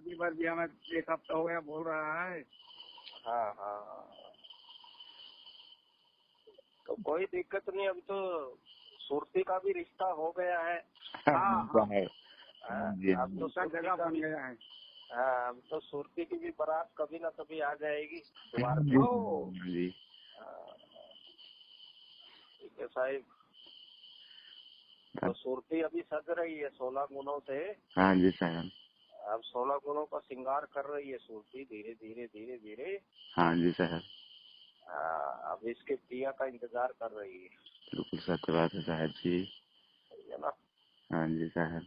शादी पर भी हमें 1 हफ्ता हो गया बोल रहा है। हाँ हाँ, तो कोई दिक्कत नहीं। अभी तो सुरती का भी रिश्ता हो गया है। हाँ हाँ, अब तो सब जगह बन गया है। हाँ, अब तो सुरती की भी बारात कभी ना कभी आ जाएगी द्वार पे। जी ठीक है साहिब। तो सुरती अभी सज रही है 16 गुणों से। हाँ जी साहब। अब 16 गुणों का श्रृंगार कर रही है सुरती, धीरे धीरे धीरे धीरे। हाँ जी साहब। अब इसके पिया का इंतजार कर रही है। बिल्कुल सत्य बात है साहब जी। है ना? हाँ जी साहब।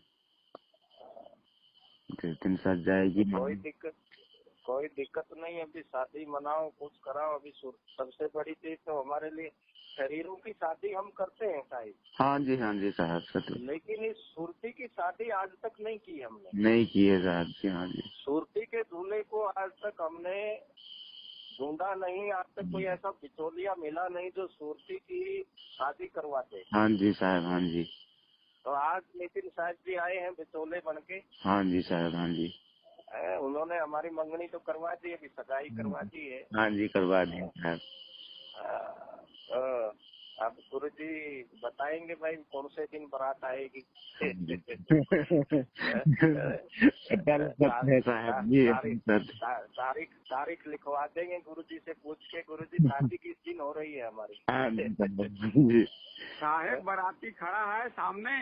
जिस दिन सज जाएगी कोई दिक्कत नहीं। अभी शादी मनाओ, कुछ कराओ। अभी सबसे बड़ी चीज तो हमारे लिए शरीरों की शादी हम करते हैं साहिब। हाँ जी साहब सत्य। लेकिन इस सुरती की शादी आज तक नहीं की हमने। नहीं की है साहब जी। हाँ जी। सुरती के दूल्हे को आज तक हमने ढूंढा नहीं। आज तक कोई ऐसा बिचौलिया मिला नहीं जो सुरती की शादी करवाते। हाँ जी साहब। हाँ जी। तो आज नितिन साहब जी आए हैं बिचौले बन के। हाँ जी साहब। हाँ जी। उन्होंने हमारी मंगनी तो करवा दी, अभी सगाई करवा दी है। हाँ जी करवा दी साहब। अब गुरु जी बताएंगे भाई कौन से दिन बारात आएगी। तारीख लिखवा देंगे गुरु जी से पूछ के। गुरु जी शादी किस दिन हो रही है हमारी? साहेब बाराती खड़ा है सामने।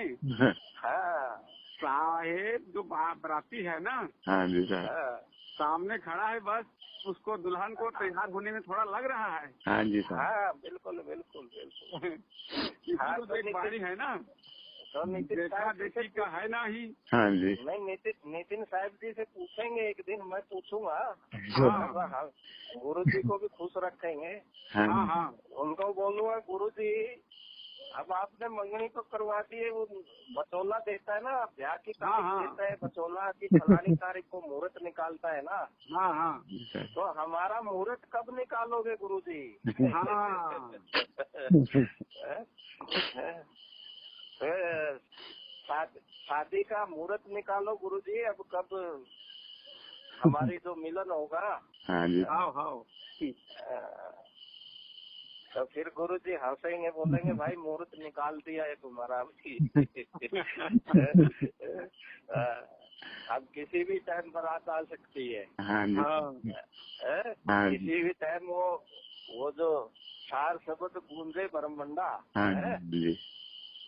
हाँ साहेब जो बाराती है ना, हाँ जी साहब, सामने खड़ा है। बस उसको दुल्हन को तैयार होने में थोड़ा लग रहा है। हाँ जी साहब। हाँ बिल्कुल बिल्कुल बिल्कुल। हाँ तो एक बारी है ना, तो नितिन देखा देखी का है ना ही। हाँ जी। नहीं, नितिन साहब जी से पूछेंगे एक दिन। मैं पूछूंगा। हाँ, गुरु जी को भी खुश रखेंगे। हाँ हाँ, उनको बोलूंगा गुरु जी अब आपने मंगनी तो करवा दी है, वो बचौला देता है ना, ब्याह की तारीख देता है बचौला की, फलानी तारीख को मुहूर्त निकालता है ना। हाँ हाँ, तो हमारा मुहूर्त कब निकालोगे गुरु जी? हाँ शादी का मुहूर्त निकालो गुरु जी। अब कब हमारी जो मिलन होगा। हाँ जी। हाँ तो फिर गुरु जी हंसेंगे, बोलेंगे भाई मुहूर्त निकाल दिया है तुम्हारा। अब किसी भी टाइम बारात आ सकती है। हाँ जी। किसी भी टाइम वो जो चार शब्द गूंजे बरमंडा हाँ जी,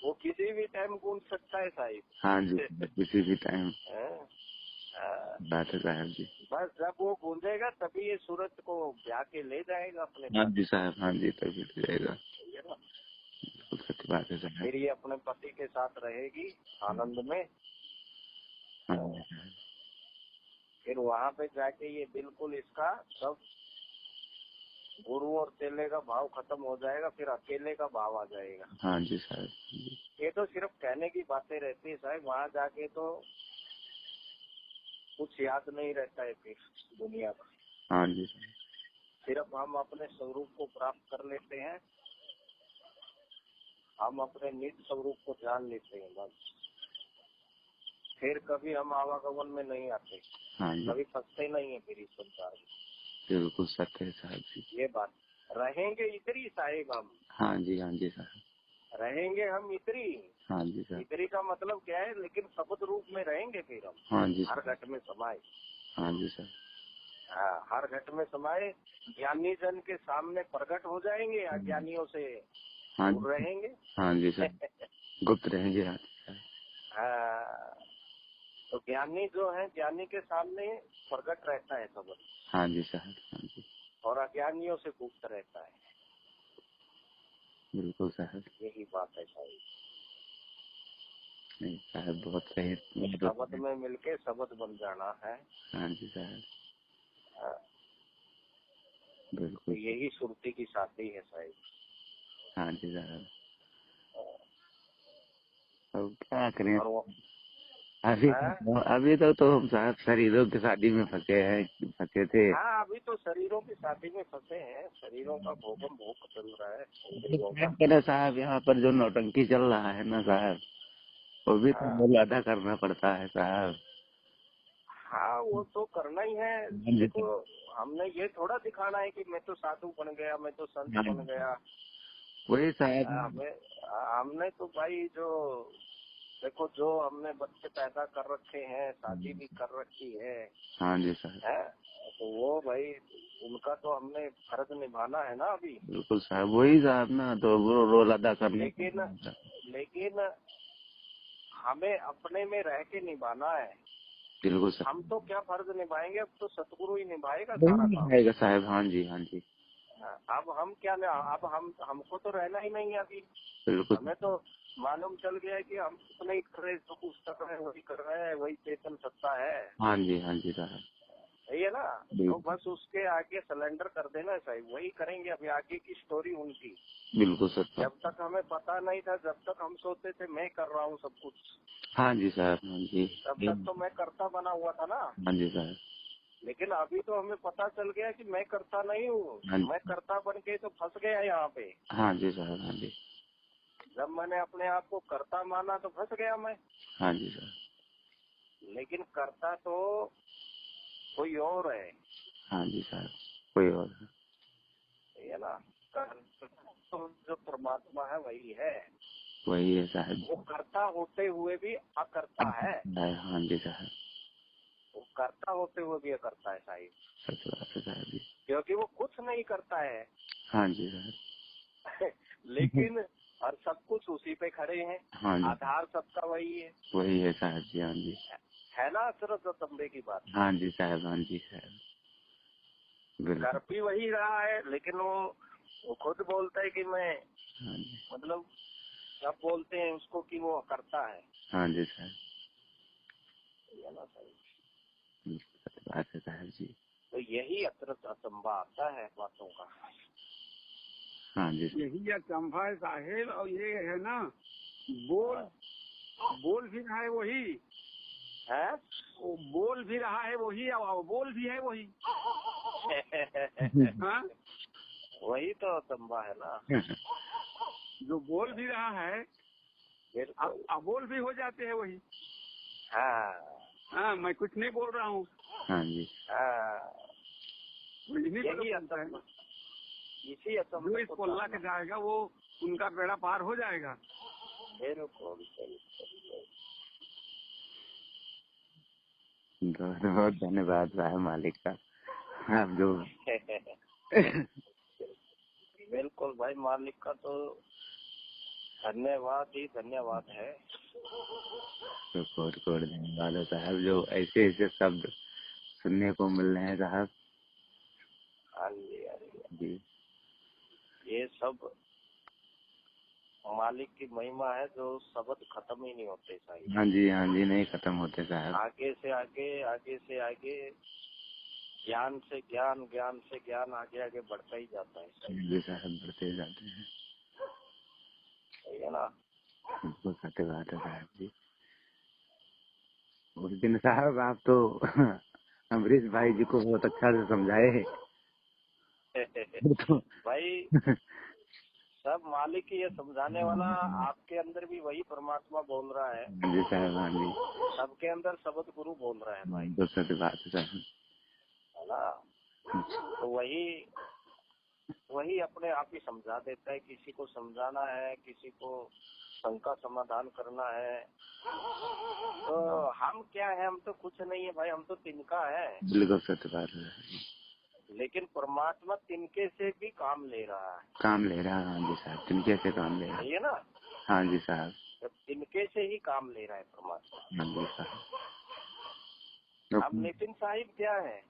वो किसी भी टाइम गूंज सकता है साहिब। हाँ जी, किसी भी टाइम बात है साहब जी। बस जब वो गूंजेगा तभी ये सूरत को ब्याह के ले जाएगा अपने। हाँ जी साहब। हाँ जी तभी ले जाएगा। सच्ची बात है साहब। फिर ये अपने पति के साथ रहेगी आनंद में। हाँ जी साहब। फिर वहाँ पे जाके ये बिल्कुल इसका सब गुरु और चेले का भाव खत्म हो जाएगा। फिर अकेले का भाव आ जाएगा। हाँ जी साहब। ये तो सिर्फ कहने की बातें रहती है साहब। वहाँ जाके तो कुछ याद नहीं रहता है फिर दुनिया का। हाँ जी साहब। सिर्फ हम अपने स्वरूप को प्राप्त कर लेते हैं। हम अपने निज स्वरूप को जान लेते हैं बस। फिर कभी हम आवागमन में नहीं आते। हाँ जी। कभी फंसते नहीं है फिर इस संसार में। बिल्कुल सत्य है साहब जी। ये बात रहेंगे इतरी साहिब हम। हाँ जी साहब। रहेंगे हम इतरी। हाँ जी साहब। इतरी का मतलब क्या है? लेकिन शब्द रूप में रहेंगे फिर हम। हाँ जी हर घट में समाये। हाँ जी सर। हाँ, हर घट में समाये। ज्ञानी जन के सामने प्रकट हो जाएंगे, अज्ञानियों से दूर रहेंगे। हाँ जी सर, गुप्त रहेंगे। हाँ, तो ज्ञानी जो है, ज्ञानी के सामने प्रकट रहता है सब। हाँ जी सर। हाँ जी। और अज्ञानियों से गुप्त रहता है। बिल्कुल साहब, यही बात है साहब। नहीं साहब, बहुत सही। शब्द में मिलके शब्द बन जाना है। हाँ जी साहब, बिल्कुल। यही सुरती की शादी है साहब। हाँ जी साहब। अब क्या करें? अभी तो हम साहब शरीरों की शादी में फंसे थे। हाँ, अभी तो शरीरों की शादी में फंसे हैं। शरीरों का भोगम भोग चल रहा है साहब। यहाँ पर जो नौटंकी चल रहा है ना साहब, वो भी तो मूल अदा करना पड़ता है साहब। हाँ वो तो करना ही है। देखो हमने ये थोड़ा दिखाना है कि मैं तो साधु बन गया, मैं तो संत बन गया। वही शायद हमने तो भाई जो देखो जो हमने बच्चे पैदा कर रखे हैं, शादी भी कर रखी है। हाँ जी साहब। है तो वो भाई उनका तो हमने फर्ज निभाना है ना अभी। बिल्कुल साहब, वही साहब ना, तो वो रोल अदा करने। लेकिन हमें अपने में रह के निभाना है। बिल्कुल साहब। हम तो क्या फर्ज निभाएंगे, अब तो सतगुरु ही निभाएगा वही सारा काम। निभाएगा साहब। हाँ जी, हाँ जी। अब हम क्या, अब हमको तो रहना ही नहीं है अभी। बिल्कुल। हमें तो मालूम चल गया है कि हम कुछ नहीं कर रहे, जो कुछ कर रहे हैं वही कर रहे हैं, वही चेतन सत्ता है। हाँ जी, हाँ जी साहब। सही है ना। तो बस उसके आगे सरेंडर कर देना साहब, वही करेंगे। अभी आगे की स्टोरी उनकी। बिल्कुल सत्ता। जब तक हमें पता नहीं था, जब तक हम सोचते थे मैं कर रहा हूँ सब कुछ। हाँ जी साहब। हाँ जी। तब तक तो मैं करता बना हुआ था ना। हाँ जी साहब। लेकिन अभी तो हमें पता चल गया कि मैं करता नहीं हूँ, मैं करता बन के तो फंस गया यहाँ पे। हाँ जी साहब। हाँ जी। जब मैंने अपने आप को करता माना तो फंस गया मैं। हाँ जी साहब। लेकिन करता तो कोई और है। हाँ जी साहब, कोई और है ना। तो जो परमात्मा है वही है। वही है साहब। वो करता होते हुए भी अकर्ता है। हाँ जी साहब। वो करता होते हुए भी अकर्ता है साहिब। सच बात है साहब जी। क्योंकि वो कुछ नहीं करता है। हाँ जी साहब। लेकिन और सब कुछ उसी पे खड़े हैं। हाँ जी। आधार सबका वही है। वही है साहब जी। हाँ जी। है ना सिर्फ तंबे की बात। हाँ जी साहब। हाँ जी साहब। कर भी वही रहा है, लेकिन वो खुद बोलता है कि मैं, हाँ जी। मतलब सब बोलते हैं उसको कि वो करता है। हाँ जी साहब। है ना सही। सच बात है साहब जी। तो यही अतरत असंभा आता है बातों का। हाँ जी। यही अचंभा है साहिब। और ये है ना, बोल भी रहा है वही है, वो बोल भी रहा है वही, और बोल भी है वही। हाँ, वही तो असंभा है ना। जो बोल भी रहा है अबोल भी हो जाते हैं वही। हाँ, मैं कुछ नहीं बोल रहा हूँ। हाँ जी। यही असंभा, इसी असंभा जो इसको अल्लाह के जाएगा वो उनका बेड़ा पार हो जाएगा। बिल्कुल। बहुत धन्यवाद साहब मालिक का। आप जो बिल्कुल भाई, मालिक का तो धन्यवाद ही धन्यवाद है। तो कोट धन्यवाद है साहब, जो ऐसे ऐसे शब्द सुनने को मिल रहे हैं साहब। हाँ जी। ये सब मालिक की महिमा है, जो शब्द खत्म ही नहीं होते साहब। हाँ जी, हाँ जी, नहीं खत्म होते साहब। आगे से आगे ज्ञान से ज्ञान, ज्ञान से ज्ञान आगे आगे बढ़ता ही जाता है जी साहब, बढ़ते जाते हैं। सही है ना। बिल्कुल सत्य बात है साहब जी। उस दिन साहब आप तो अमरीश भाई जी को बहुत अच्छा से समझाए। भाई सब मालिक ही ये समझाने वाला, आपके अंदर भी वही परमात्मा बोल रहा है। जी साहब। हाँ जी। सबके अंदर शब्द गुरु बोल रहा है भाई। तो सत्य बात है साहब। है ना। तो वही अपने आप ही समझा देता है। किसी को समझाना है, किसी को शंका समाधान करना है, तो हम क्या है, हम तो कुछ नहीं है भाई, हम तो तिनका है। बिल्कुल सत्य बात है। लेकिन परमात्मा तिनके से भी काम ले रहा है। काम ले रहा है। हाँ जी साहब, तिनके से काम ले रहा है। सही है ना। हाँ जी साहब। तो तिनके से ही काम ले रहा है परमात्मा। हाँ जी साहब। अब नितिन साहिब क्या है?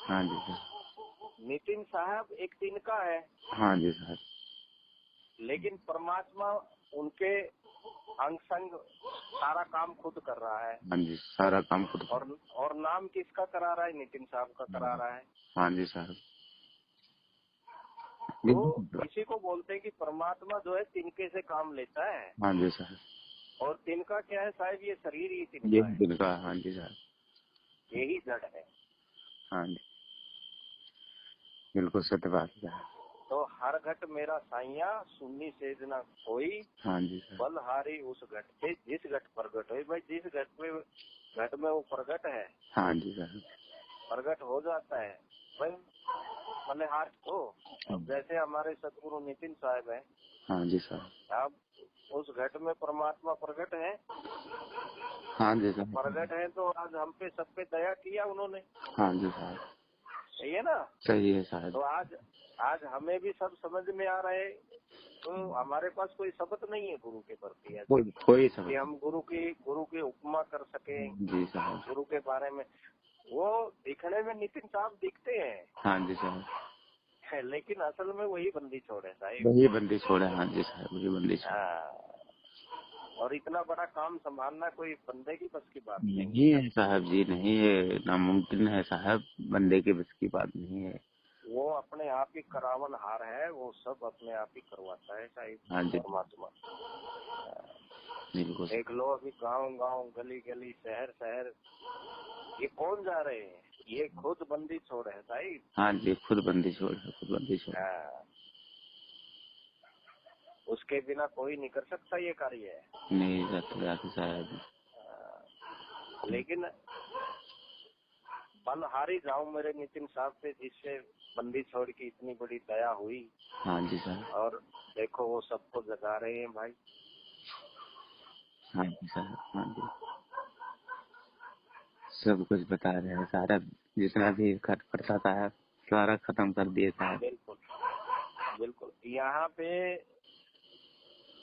हाँ जी साहब। नितिन साहब एक तिनका है। हाँ जी साहब। लेकिन परमात्मा उनके अंग संग सारा काम खुद कर रहा है। हाँ जी, सारा काम खुद। और नाम किसका करा रहा है? नितिन साहब का करा रहा है। हाँ जी साहब। तो इसी को बोलते हैं कि परमात्मा जो है तिनके से काम लेता है। हाँ जी साहब। और तिनका क्या है साहब? ये शरीर ही ये तिनका है। तिनका। हाँ जी साहब। यही जड़ है। हाँ जी, बिल्कुल सत्य बात है। तो हर घट मेरा साइया सुन्नी सेज ना कोई, हाँ जी सर। बलहारी उस घट पे जिस घट प्रगट हो। भाई जिस घट में वो प्रगट है, हाँ जी सर। प्रगट हो जाता है भाई बलिहार को। अब जैसे हमारे सदगुरु नितिन साहब है, हाँ जी सर। अब उस घट में परमात्मा प्रगट है, हाँ जी सर। प्रगट है तो आज हम पे सब पे दया किया उन्होंने। हाँ जी सर। सही है ना? सही है सर। तो आज हमें भी सब समझ में आ रहे, तो हमारे पास कोई शब्द नहीं है गुरु के प्रति ऐसा कोई समझ कि हम गुरु की उपमा कर सके जी सर। गुरु के बारे में। वो दिखने में नितिन साहब दिखते हैं, हाँ जी सर, लेकिन असल में वही बंदी छोड़ है साहिब। वही बंदी छोड़ है। हाँ जी सर, वही बंदी छोड़। और इतना बड़ा काम संभालना कोई बंदे की बस की बात नहीं है साहब जी, नहीं है, नामुमकिन है साहब, बंदे के बस की बात नहीं है। वो अपने आप ही करावन हार है, वो सब अपने आप ही करवाता है साहिब। हाँ जी, परमात्मा। बिल्कुल। देख लो अभी गांव गली गली शहर ये कौन जा रहे हैं? ये खुद बंदी छोड़ है साहिब। हाँ जी, खुद बंदी छोड़ है, खुद बंदी छोड़। उसके बिना कोई नहीं कर सकता ये कार्य। नहीं जाते साहब। लेकिन बलहारी जाऊं मेरे नितिन साहब पे, जिससे बंदी छोड़ की इतनी बड़ी दया हुई। हाँ जी सर। और देखो वो सबको जगा रहे हैं भाई। हाँ जी सर, हाँ जी, सब कुछ बता रहे हैं, सारा जितना भी खर्चा था सारा खत्म कर दिए था। बिल्कुल बिल्कुल। यहाँ पे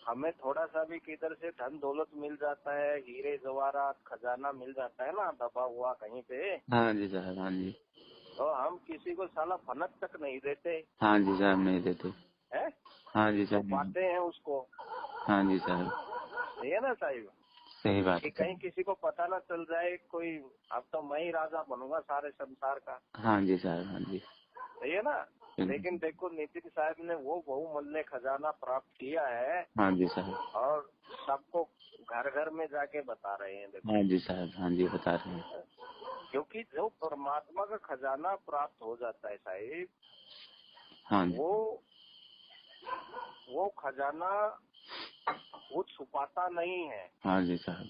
हमें थोड़ा सा भी किधर से धन दौलत मिल जाता है, हीरे जवाहरात खजाना मिल जाता है ना दबा हुआ कहीं पे। हाँ जी सर, हाँ जी। तो हम किसी को साला फनक तक नहीं देते। हाँ जी सर, नहीं देते हैं? हाँ जी सर, तो पाते हैं उसको। हाँ जी सर, सही है ना साहिब? सही बात कि कहीं किसी को पता ना चल जाए कोई, अब तो मैं ही राजा बनूंगा सारे संसार का। हाँ जी सर, हाँ जी। सही है ना? लेकिन देखो नितिन साहब ने वो बहुमूल्य खजाना प्राप्त किया है। हाँ जी सर। और सबको घर घर में जाके बता रहे हैं। देखो। हाँ जी सर, हाँ जी, बता रहे हैं। क्योंकि जो परमात्मा का खजाना प्राप्त हो जाता है साहिब, हाँ जी, वो खजाना वो छुपाता नहीं है। हाँ जी सर।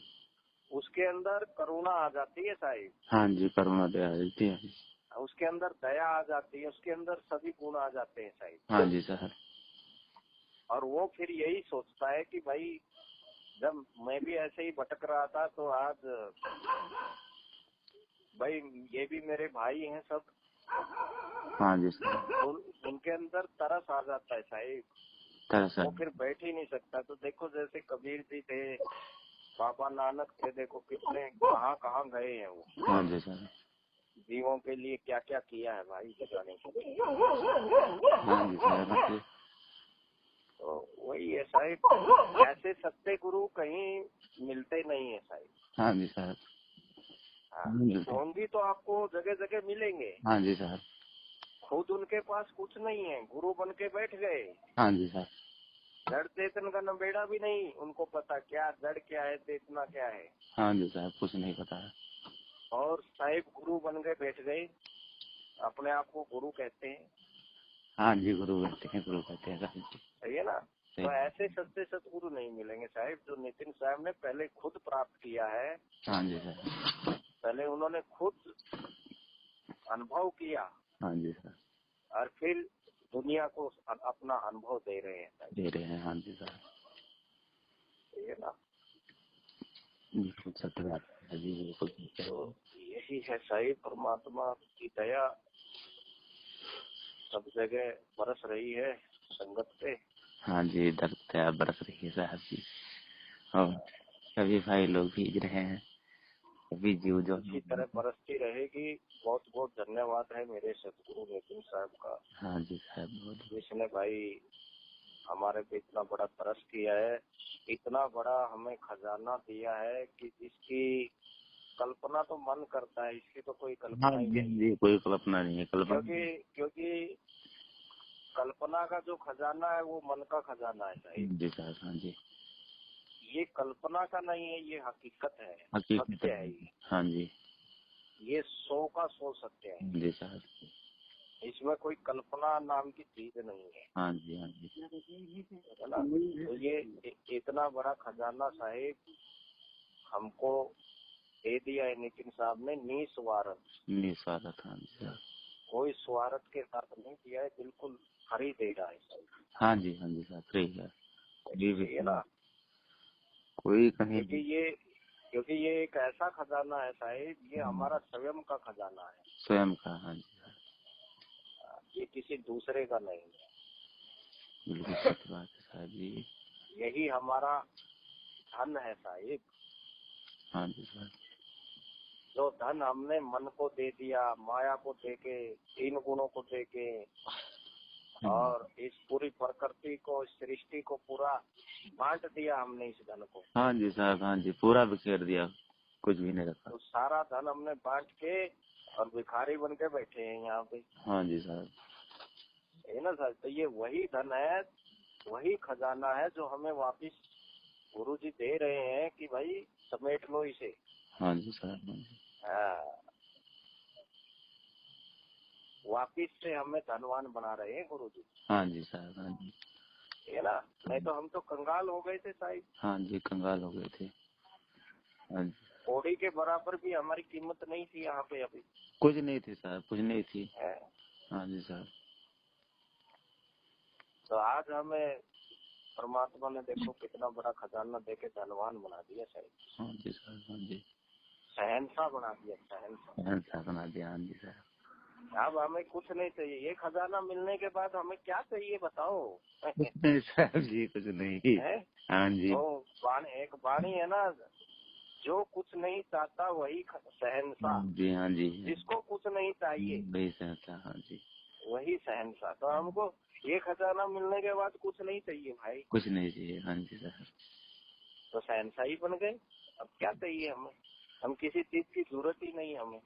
उसके अंदर करुणा आ जाती है साहिब। हाँ जी, करुणा दया देती है। उसके अंदर दया आ जाती है, उसके अंदर सभी गुण आ जाते हैं साहिब। हाँ जी सर। और वो फिर यही सोचता है कि भाई जब मैं भी ऐसे ही भटक रहा था तो आज भाई ये भी मेरे भाई हैं सब। हाँ जी सर। उनके अंदर तरस आ जाता है साहिब। तरस। वो फिर बैठ ही नहीं सकता। तो देखो जैसे कबीर जी थे, बाबा नानक थे, देखो कितने कहाँ गए हैं वो। हाँ जी सर। जीवों के लिए क्या क्या किया है भाई बताने के लिए। हाँ जी सर। तो वही है साहिब, ऐसे सत्य गुरु कहीं मिलते नहीं है साहिब। हाँ जी सर। होंगी तो आपको जगह जगह मिलेंगे। हाँ जी सर। खुद उनके पास कुछ नहीं है, गुरु बन के बैठ गए। हाँ जी सर। जड़ चेतन का नबेड़ा भी नहीं उनको पता, क्या जड़ क्या है चेतना क्या है। हाँ जी सर, कुछ नहीं पता है। और साहिब गुरु बन के बैठ गए, अपने आप को गुरु कहते हैं। हाँ जी, गुरु कहते हैं, गुरु कहते हैं। सही है ना? तो ऐसे सच्चे सतगुरु नहीं मिलेंगे साहिब, जो नितिन साहब ने पहले खुद प्राप्त किया है। हाँ जी सर। पहले उन्होंने खुद अनुभव किया। हाँ जी सर। और फिर दुनिया को अपना अनुभव दे रहे हैं। दे रहे हैं। हाँ जी सर। सही है ना? बिल्कुल सत्य बात है जी, बिल्कुल। तो यही है साहिब, परमात्मा की दया सब जगह बरस रही है संगत पे। हाँ जी, दया बरस रही है साहब जी। और सभी भाई लोग भीज रहे हैं, सभी जीव जो इसी तरह बरसती रहेगी। बहुत बहुत धन्यवाद है मेरे सतगुरु नितिन साहब का। हाँ जी साहब, बहुत। जिसने भाई हमारे पे इतना बड़ा तरस किया है, इतना बड़ा हमें खजाना दिया है कि जिसकी कल्पना तो मन करता है, इसकी तो कोई कल्पना ही नहीं है। कोई कल्पना नहीं है। क्योंकि कल्पना का जो खजाना है वो मन का खजाना है साहिब जी साहब। हाँ जी, ये कल्पना का नहीं है, ये हकीकत है, हकीकत सत्य है। हाँ जी, ये 100 का 100 सत्य है। जी साहब। इसमें कोई कल्पना नाम की चीज नहीं है। हाँ जी, हाँ जी, है ना। तो ये इतना बड़ा खजाना साहिब हमको दे दिया है नितिन साहब ने निस्वार्थ। निस्वार्थ। हाँ जी साहब, कोई स्वार्थ के साथ नहीं दिया है, बिल्कुल फ्री दे रहा है साहिब। हाँ जी, हाँ जी साहब, सही है। कोई भी ये ना, कोई कहीं क्योंकि ये एक ऐसा खजाना है साहिब, ये हमारा स्वयं का खजाना है, स्वयं का। हाँ जी साहब, ये किसी दूसरे का नहीं है। बिल्कुल सच बात है साहब जी। यही हमारा धन है साहिब। हाँ जी साहब, जो धन हमने मन को दे दिया, माया को देके, 3 गुणों को देके, और इस पूरी प्रकृति को, सृष्टि को पूरा बांट दिया हमने इस धन को। हाँ जी साहब, हाँ जी, पूरा बिखेर दिया, कुछ भी नहीं रखा। तो सारा धन हमने बांट के और भिखारी बन के बैठे हैं यहाँ पे। हाँ जी साहब, है ना सर। तो ये वही धन है, वही खजाना है जो हमें वापिस गुरुजी दे रहे हैं कि भाई समेट लो इसे। हाँ जी साहब, हाँ जी, हाँ, वापिस से हमें धनवान बना रहे हैं गुरुजी। हाँ जी साहब, हाँ जी, है ना। नहीं तो हम तो कंगाल हो गए थे साहिब। हाँ जी, कंगाल हो गए थे। हाँ जी, कौड़ी के बराबर भी हमारी कीमत नहीं थी यहाँ पे अभी। कुछ नहीं थी साहब, कुछ नहीं थी। है। हाँ जी साहब, तो आज हमें परमात्मा ने देखो कितना बड़ा खजाना देके धनवान बना दिया साहिब। हाँ जी साहब, हाँ जी, शहंशाह बना दिया, शहंशाह। शहंशाह बना दिया। हाँ जी साहब, अब हमें कुछ नहीं चाहिए, ये खजाना मिलने के बाद हमें क्या चाहिए बताओ। कुछ नहीं साहब जी, कुछ नहीं। है। हाँ जी, तो एक वाणी है ना, जो कुछ नहीं चाहता वही शहंशाह। हाँ जी, हाँ जी, जिसको कुछ नहीं चाहिए वही शहंशाह। हाँ जी, वही शहंशाह। तो हमको ये खजाना मिलने के बाद कुछ नहीं चाहिए भाई, कुछ नहीं चाहिए। हाँ जी साहब, तो शहंशाह ही बन गए। अब क्या चाहिए हमें, हम किसी चीज की जरूरत ही नहीं हमें।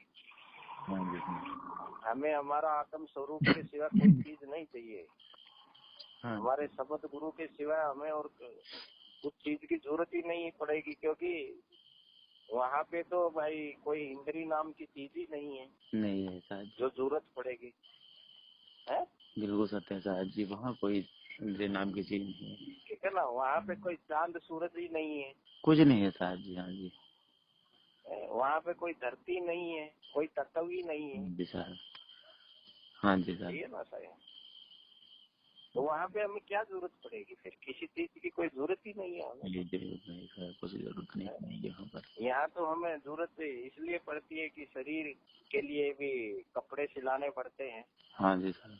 हाँ जी साहब, हमें हमारा आत्म स्वरूप के सिवा कोई चीज नहीं चाहिए। हाँ, हमारे शब्द गुरु के सिवा हमें और कुछ चीज की जरूरत ही नहीं पड़ेगी, क्योंकि वहाँ पे तो भाई कोई इंद्री नाम की चीज ही नहीं है नहीं है साहब, जो जरूरत पड़ेगी। है। बिल्कुल सत्य है साहब जी, वहाँ कोई इंद्रिय नाम की चीज नहीं है। ठीक है ना। वहाँ पे कोई चांद सूरज ही नहीं है। कुछ नहीं है साहब जी। हाँ जी, वहाँ पे कोई धरती नहीं है, कोई तत्व ही नहीं है। जी साहब, हाँ जी साहब, ये ना सही। तो वहाँ पे हमें क्या जरूरत पड़ेगी फिर, किसी चीज की कोई जरूरत ही नहीं है हमें। ये जरूरत नहीं साहब, कुछ जरूरत नहीं है यहाँ पर। यहाँ तो हमें जरूरत इसलिए पड़ती है कि शरीर के लिए भी कपड़े सिलाने पड़ते हैं। हाँ जी साहब,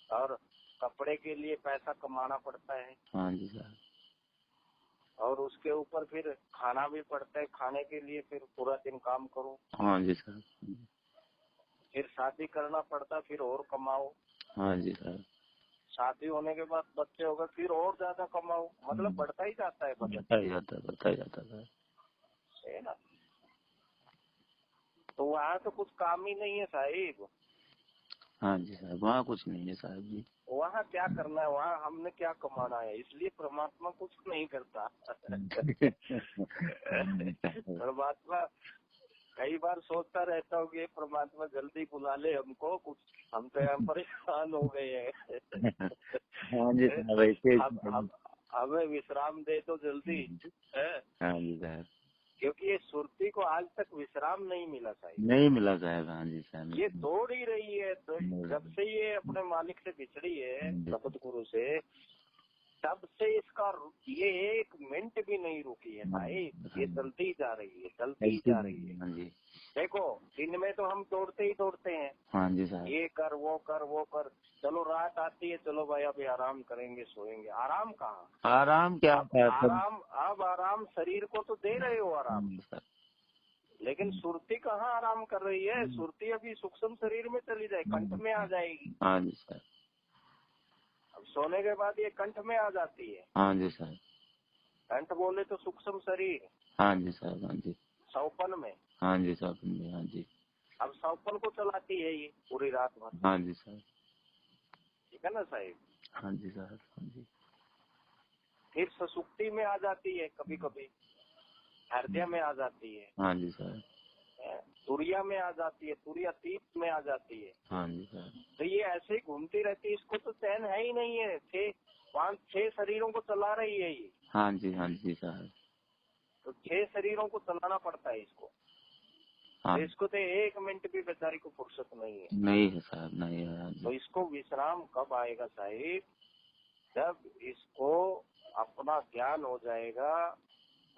और कपड़े के लिए पैसा कमाना पड़ता है, हाँ जी साहब, और उसके ऊपर फिर खाना भी पड़ता है। खाने के लिए फिर पूरा दिन काम करो, हाँ जी साहब, फिर शादी करना पड़ता, फिर और कमाओ। हाँ जी साहब, शादी होने के बाद बच्चे हो गए, फिर और ज्यादा कमाओ। मतलब बढ़ता ही जाता है बजट। बढ़ता ही जाता है, बढ़ता ही जाता है। है ना। तो वहाँ तो कुछ काम ही नहीं है साहिब। हाँ जी साहब, वहाँ कुछ नहीं है साहब जी। वहाँ क्या करना है, वहाँ हमने क्या कमाना है, इसलिए परमात्मा कुछ नहीं करता। परमात्मा कई बार सोचता रहता हूँ कि परमात्मा जल्दी बुला ले हमको, कुछ हम तो यहाँ परेशान हो गए हैं। हाँ जी साहब, ऐसे हमें विश्राम दे तो जल्दी है। हाँ जी साहब, क्योंकि ये सुरती को आज तक विश्राम नहीं मिला साहिब। नहीं मिला साहब। हाँ जी साहब, ये दौड़ ही रही है। तो जब से ये अपने मालिक से बिछड़ी है, सतत गुरु से, तब से इसका ये 1 मिनट भी नहीं रुकी है साहिब। ये चलती जा रही है, चलती जा रही है। हाँ जी, देखो दिन में तो हम दौड़ते ही दौड़ते हैं, हाँ जी साहब, ये कर वो कर वो कर। चलो रात आती है, चलो भाई अभी आराम करेंगे, सोएंगे। आराम कहाँ, आराम क्या अब आराम शरीर को तो दे रहे हो आराम, लेकिन सुरती कहाँ आराम कर रही है। सुरती अभी सूक्ष्म शरीर में चली जाए, कंठ में आ जाएगी। हाँ जी साहब, अब सोने के बाद ये कंठ में आ जाती है। हाँ जी साहब, कंठ बोले तो सूक्ष्म शरीर, हाँ जी साहब, हाँ जी, सौपन में। हाँ जी साहब, हाँ जी, अब सौपन को चलाती है ये पूरी रात भर। हाँ जी साहब, ठीक है ना साहिब। हाँ जी साहब, हाँ जी, फिर सुसुप्ति में आ जाती है, कभी कभी हृदय में आ जाती है। हाँ जी साहब, तुरिया में आ जाती है, तुरिया तीत में आ जाती है। हाँ जी साहब। तो ये ऐसे ही घूमती रहती है, इसको तो चैन है ही नहीं है। 5-6 शरीरों को चला रही है ये। हाँ जी साहब। तो 6 शरीरों को चलाना पड़ता है इसको। हाँ। तो इसको तो 1 मिनट भी बेचारी को फुर्सत नहीं है। नहीं है साहब, नहीं है। तो इसको विश्राम कब आएगा साहिब? जब इसको अपना ज्ञान हो जाएगा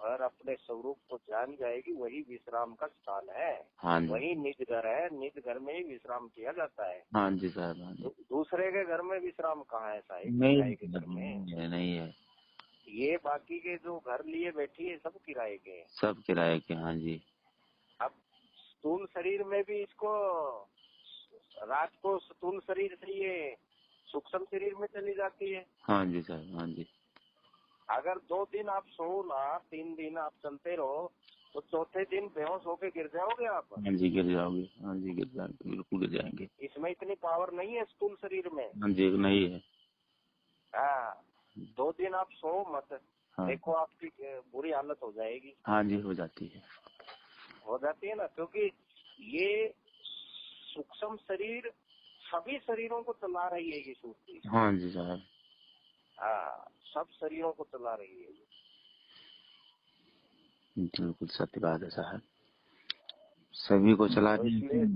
और अपने स्वरूप को जान जाएगी, वही विश्राम का स्थान है। हाँ जी। वही निज घर है, निज घर में ही विश्राम किया जाता है। हाँ जी साहब। हाँ जी। दूसरे के घर में विश्राम कहाँ है साहिब? नहीं किराए के घर में नहीं है। ये बाकी के जो घर लिए बैठी है सब किराए के हैं। सब किराए के। हाँ जी। अब स्थूल शरीर में भी इसको रात को स्थूल शरीर से ये सूक्ष्म शरीर में चली जाती है। हाँ जी साहब। हाँ जी। अगर 2 दिन आप सो ना, 3 दिन आप चलते रहो, तो चौथे दिन बेहोश होके गिर जाओगे आप। हाँ जी गिर जाओगे। हाँ जी गिर जाएंगे, बिल्कुल गिर जाएंगे। इसमें इतनी पावर नहीं है स्थूल शरीर में। हाँ जी नहीं है। हाँ, 2 दिन आप सो मत। हाँ। देखो आपकी बुरी हालत हो जाएगी। हाँ जी हो जाती है। हो जाती है ना, क्योंकि ये सूक्ष्म शरीर सभी शरीरों को चला रही है ये सूक्ष्म। हाँ जी साहब। हाँ, सब शरीरों को चला रही है। बिल्कुल सत्य बात है साहब, सभी को चला रही है।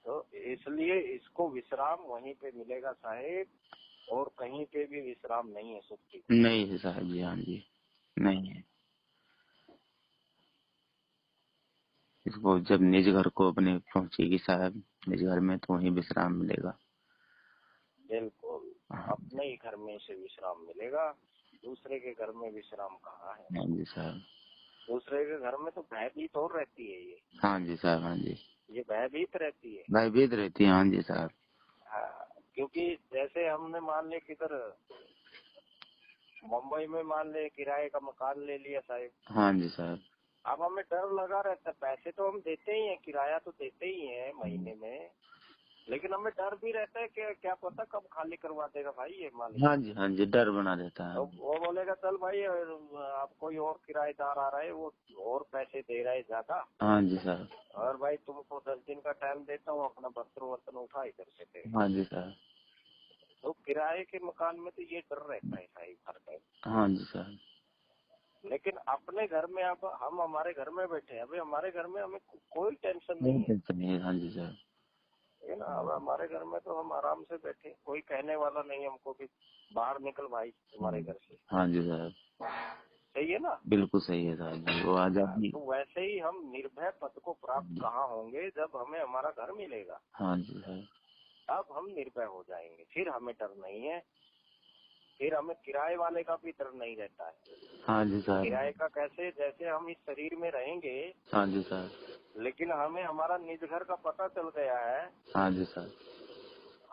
तो इसलिए इसको विश्राम वहीं पे मिलेगा साहेब, और कहीं पे भी विश्राम नहीं है सुक्ति। नहीं है साहब जी। हाँ जी नहीं है। इसको जब निज घर को अपने पहुंचेगी साहब, निज घर में, तो वहीं विश्राम मिलेगा। बिल्कुल, अपने ही घर में से विश्राम मिलेगा, दूसरे के घर में विश्राम कहाँ है? हाँ जी साहब। दूसरे के घर में तो भयभीत और रहती है ये। हाँ जी साहब। हाँ जी। ये भयभीत रहती है। भयभीत रहती है। हाँ जी साहब। हाँ, क्योंकि जैसे हमने मान ले किधर मुंबई में मान ले किराए का मकान ले लिया साहब। हाँ जी साहब। अब हमें डर लगा रहता है, पैसे तो हम देते ही हैं, किराया तो देते ही हैं महीने में, लेकिन हमें डर भी रहता है कि क्या पता कब खाली करवा देगा भाई ये मालिक। हाँ जी डर बना देता है। तो वो बोलेगा चल भाई आप कोई और किराएदार आ रहा है, वो और पैसे दे रहा है ज्यादा। हाँ जी साहब। और भाई तुमको 10 दिन का टाइम देता हूँ, अपना बर्तन वर्तन उठा इधर से दे। हाँ जी साहब। तो किराए के मकान में तो ये डर रहता है भाई हर टाइम। हाँ जी साहब। लेकिन अपने घर में अब हम हमारे घर में बैठे हैं, अभी हमारे घर में हमें कोई टेंशन नहीं है। हाँ जी साहब। है ना, अब हमारे घर में तो हम आराम से बैठे, कोई कहने वाला नहीं हमको कि बाहर निकल भाई तुम्हारे घर से। हाँ जी साहब। सही है ना? बिल्कुल सही है साहब जी, वो आजादी। तो वैसे ही हम निर्भय पद को प्राप्त कहाँ होंगे? जब हमें हमारा घर मिलेगा, हाँ जी साहब। अब हम निर्भय हो जाएंगे, फिर हमें डर नहीं है, फिर हमें किराए वाले का भी डर नहीं रहता है। हाँ जी साहब। किराए का कैसे? जैसे हम इस शरीर में रहेंगे, हाँ जी साहब। लेकिन हमें हमारा निज घर का पता चल गया है। हाँ जी साहब।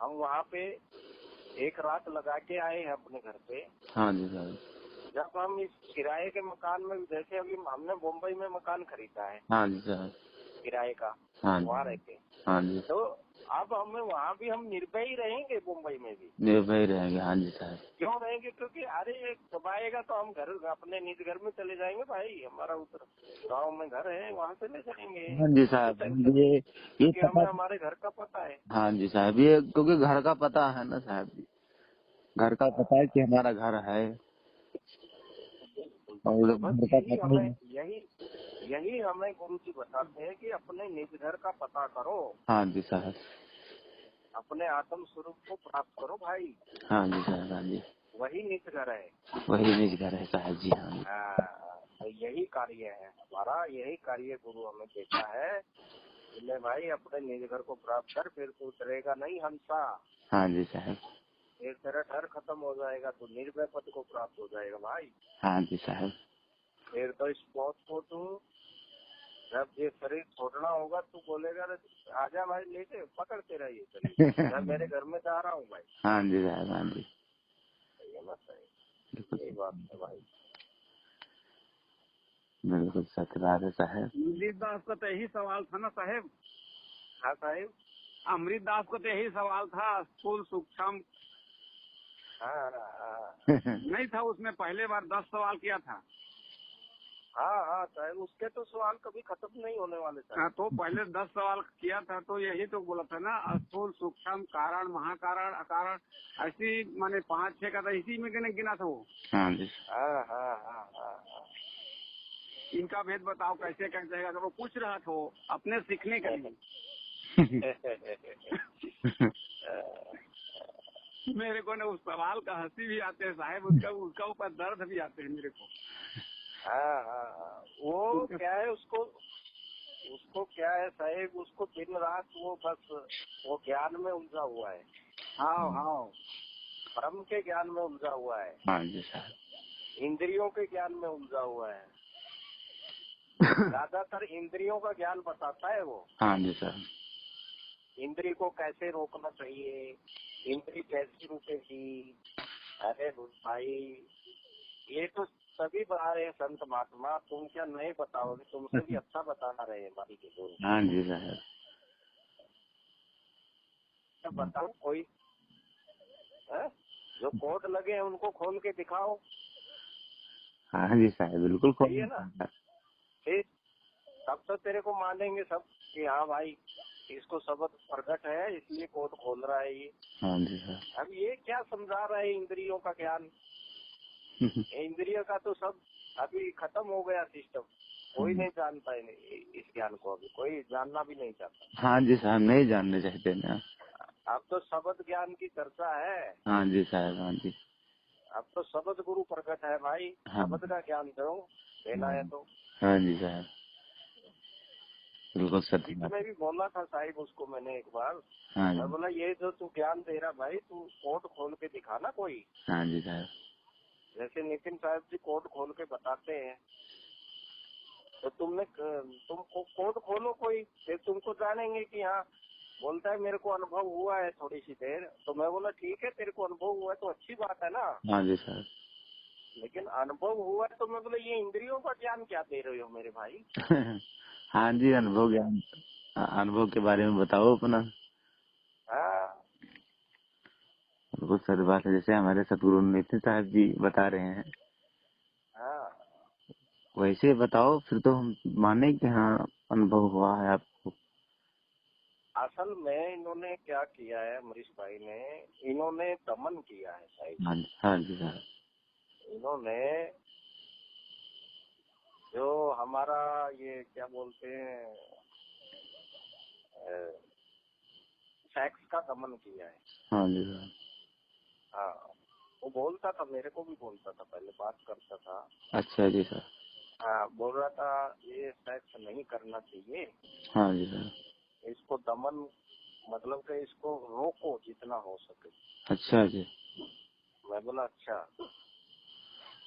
हम वहाँ पे एक रात लगा के आए हैं अपने घर पे। हाँ जी साहब। जब हम इस किराए के मकान में, जैसे अभी हमने मुंबई में मकान खरीदा है हाँ जी साहब। किराए का, हाँ वहाँ रहते। हाँ जी। तो अब हमें वहाँ भी हम निर्भय ही रहेंगे, मुंबई में भी निर्भय रहेंगे। हाँ जी साहब। क्यों रहेंगे? क्योंकि अरे कब आएगा तो हम घर अपने निज घर में चले जाएंगे भाई, हमारा उधर गांव में घर है, वहाँ चले जाएंगे। हाँ जी साहब। ये हमें हमारे घर का पता है। हाँ जी साहब, ये क्योंकि घर का पता है ना साहब जी, घर का पता है कि हमारा घर है, और यही हमें गुरु जी बताते हैं कि अपने निज घर का पता करो। हाँ जी साहब। अपने आत्म स्वरूप को प्राप्त करो भाई। हाँ जी साहब। हाँ जी। वही निज घर है, वही निज घर है साहब जी। हाँ। तो यही कार्य है हमारा, यही कार्य गुरु हमें देता है। बोले भाई अपने निज घर को प्राप्त कर, फिर तू डरेगा नहीं हंसा। हाँ जी साहब। एक तरह डर खत्म हो जाएगा तो निर्भय पद को प्राप्त हो जाएगा भाई। हाँ जी साहब। फिर तो इस पौध को तू जब ये शरीर छोड़ना होगा तो बोलेगा आजा भाई, लेके पकड़ते रहिए शरीर, मैं मेरे घर में जा रहा हूँ भाई। हाँ जी साहब। हाँ जी। सही है ना? सही, यही बात है भाई। बिल्कुल सत्य बात है साहब। अमृत दास का तो यही सवाल था ना साहेब। हाँ साहेब, अमृत दास को तो यही सवाल था, स्थूल सूक्ष्म। हाँ नहीं था उसमें, पहले बार 10 सवाल किया था। हाँ साहब, उसके तो सवाल कभी खत्म नहीं होने वाले साहब। तो पहले 10 सवाल किया था तो यही तो बोला था ना, स्थूल सूक्ष्म कारण महाकारण अकारण, ऐसी माने 5-6 का था, इसी में गिना था वो। हाँ जी। हाँ। इनका भेद बताओ कैसे कैसे, अगर वो पूछ रहा था वो अपने सीखने के लिए। मेरे को ना उस सवाल का हंसी भी आते है साहब, उसका ऊपर दर्द भी आते हैं मेरे को। हाँ, वो क्या है, उसको क्या है साहब, उसको दिन रात वो बस वो ज्ञान में उलझा हुआ है। हाँ ब्रह्म के ज्ञान में उलझा हुआ है। हाँ जी साहब। इंद्रियों के ज्ञान में उलझा हुआ है। ज्यादातर इंद्रियों का ज्ञान बताता है वो। हाँ जी साहब। इंद्री को कैसे रोकना चाहिए, इंद्री कैसी रुकेगी। अरे भाई, ये तो सभी बता रहे हैं संत महात्मा, तुम क्या नए बताओगे, तुमसे भी अच्छा बताना रहे हमारी के गुरु। हाँ जी साहब। बताओ कोई है? जो कोड लगे हैं उनको खोल के दिखाओ। हाँ जी साहब, बिल्कुल सही है ना? ठीक, तब तो तेरे को मानेंगे सब कि हाँ भाई इसको शब्द प्रकट है इसलिए कोड खोल रहा है ये। हाँ जी साहब। अब ये क्या समझा रहा है इंद्रियों का ज्ञान? इंद्रियों का तो सब अभी खत्म हो गया सिस्टम, कोई नहीं जानता है इस ज्ञान को, अभी कोई जानना भी नहीं चाहता। हाँ जी साहब, नहीं जानने चाहते ना। अब तो शब्द ज्ञान की चर्चा है। हाँ जी साहब। हाँ जी। अब तो शब्द गुरु प्रकट है भाई। हाँ। शब्द का ज्ञान दो, देना है तो। हाँ जी साहब, बिल्कुल सत्य बात। इसमें भी बोला था साहिब उसको मैंने एक बार। हाँ मैं जी। बोला ये जो तू ज्ञान दे रहा भाई, तू कोड खोल के दिखाना कोई। हाँ जी साहब। जैसे नितिन साहब जी कोड खोल के बताते हैं, तो तुम कोड खोलो कोई, फिर तुमको जानेंगे कि हाँ। बोलता है मेरे को अनुभव हुआ है थोड़ी सी देर, तो मैं बोला ठीक है, तेरे को अनुभव हुआ है तो अच्छी बात है ना। हाँ जी साहब। लेकिन अनुभव हुआ है तो मैं बोला ये इंद्रियों का ज्ञान क्या दे रहे हो मेरे भाई? हाँ जी, अनुभव ज्ञान, अनुभव के बारे में बताओ अपना। हाँ, बिल्कुल सही बात है, जैसे हमारे सतगुरु नितिन साहब जी बता रहे हैं वैसे बताओ, फिर तो हम माने कि हाँ अनुभव हुआ है आपको। असल में इन्होंने क्या किया है अमरीश भाई ने, इन्होंने दमन किया है साहिब। हाँ जी साहब। इन्होंने जो हमारा ये क्या बोलते हैं सेक्स का दमन किया है। हाँ जी साहब। हाँ, वो बोलता था, मेरे को भी बोलता था, पहले बात करता था। अच्छा जी सर। हाँ, बोल रहा था ये सेक्स नहीं करना चाहिए। हाँ जी सर। इसको दमन मतलब कि इसको रोको जितना हो सके। अच्छा जी। मैं बोला अच्छा।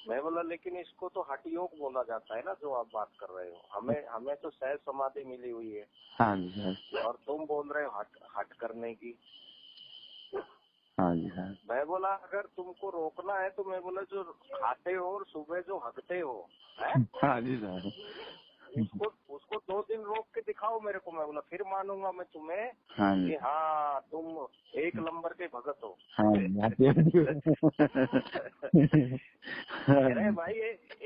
मैं बोला लेकिन इसको तो हठ योग बोला जाता है ना, जो आप बात कर रहे हो। हमें तो सहज समाधि मिली हुई है। हाँ जी सर। और तुम बोल रहे हो हट करने की। हाँ जी सर। मैं बोला अगर तुमको रोकना है तो मैं बोला जो खाते हो और सुबह जो हगते हो है, हाँ जी सर। उसको 2 दिन रोक के दिखाओ मेरे को। मैं बोला फिर मानूंगा मैं तुम्हें। हाँ जी। कि हाँ तुम 1 नंबर के भगत हो। हाँ अरे भाई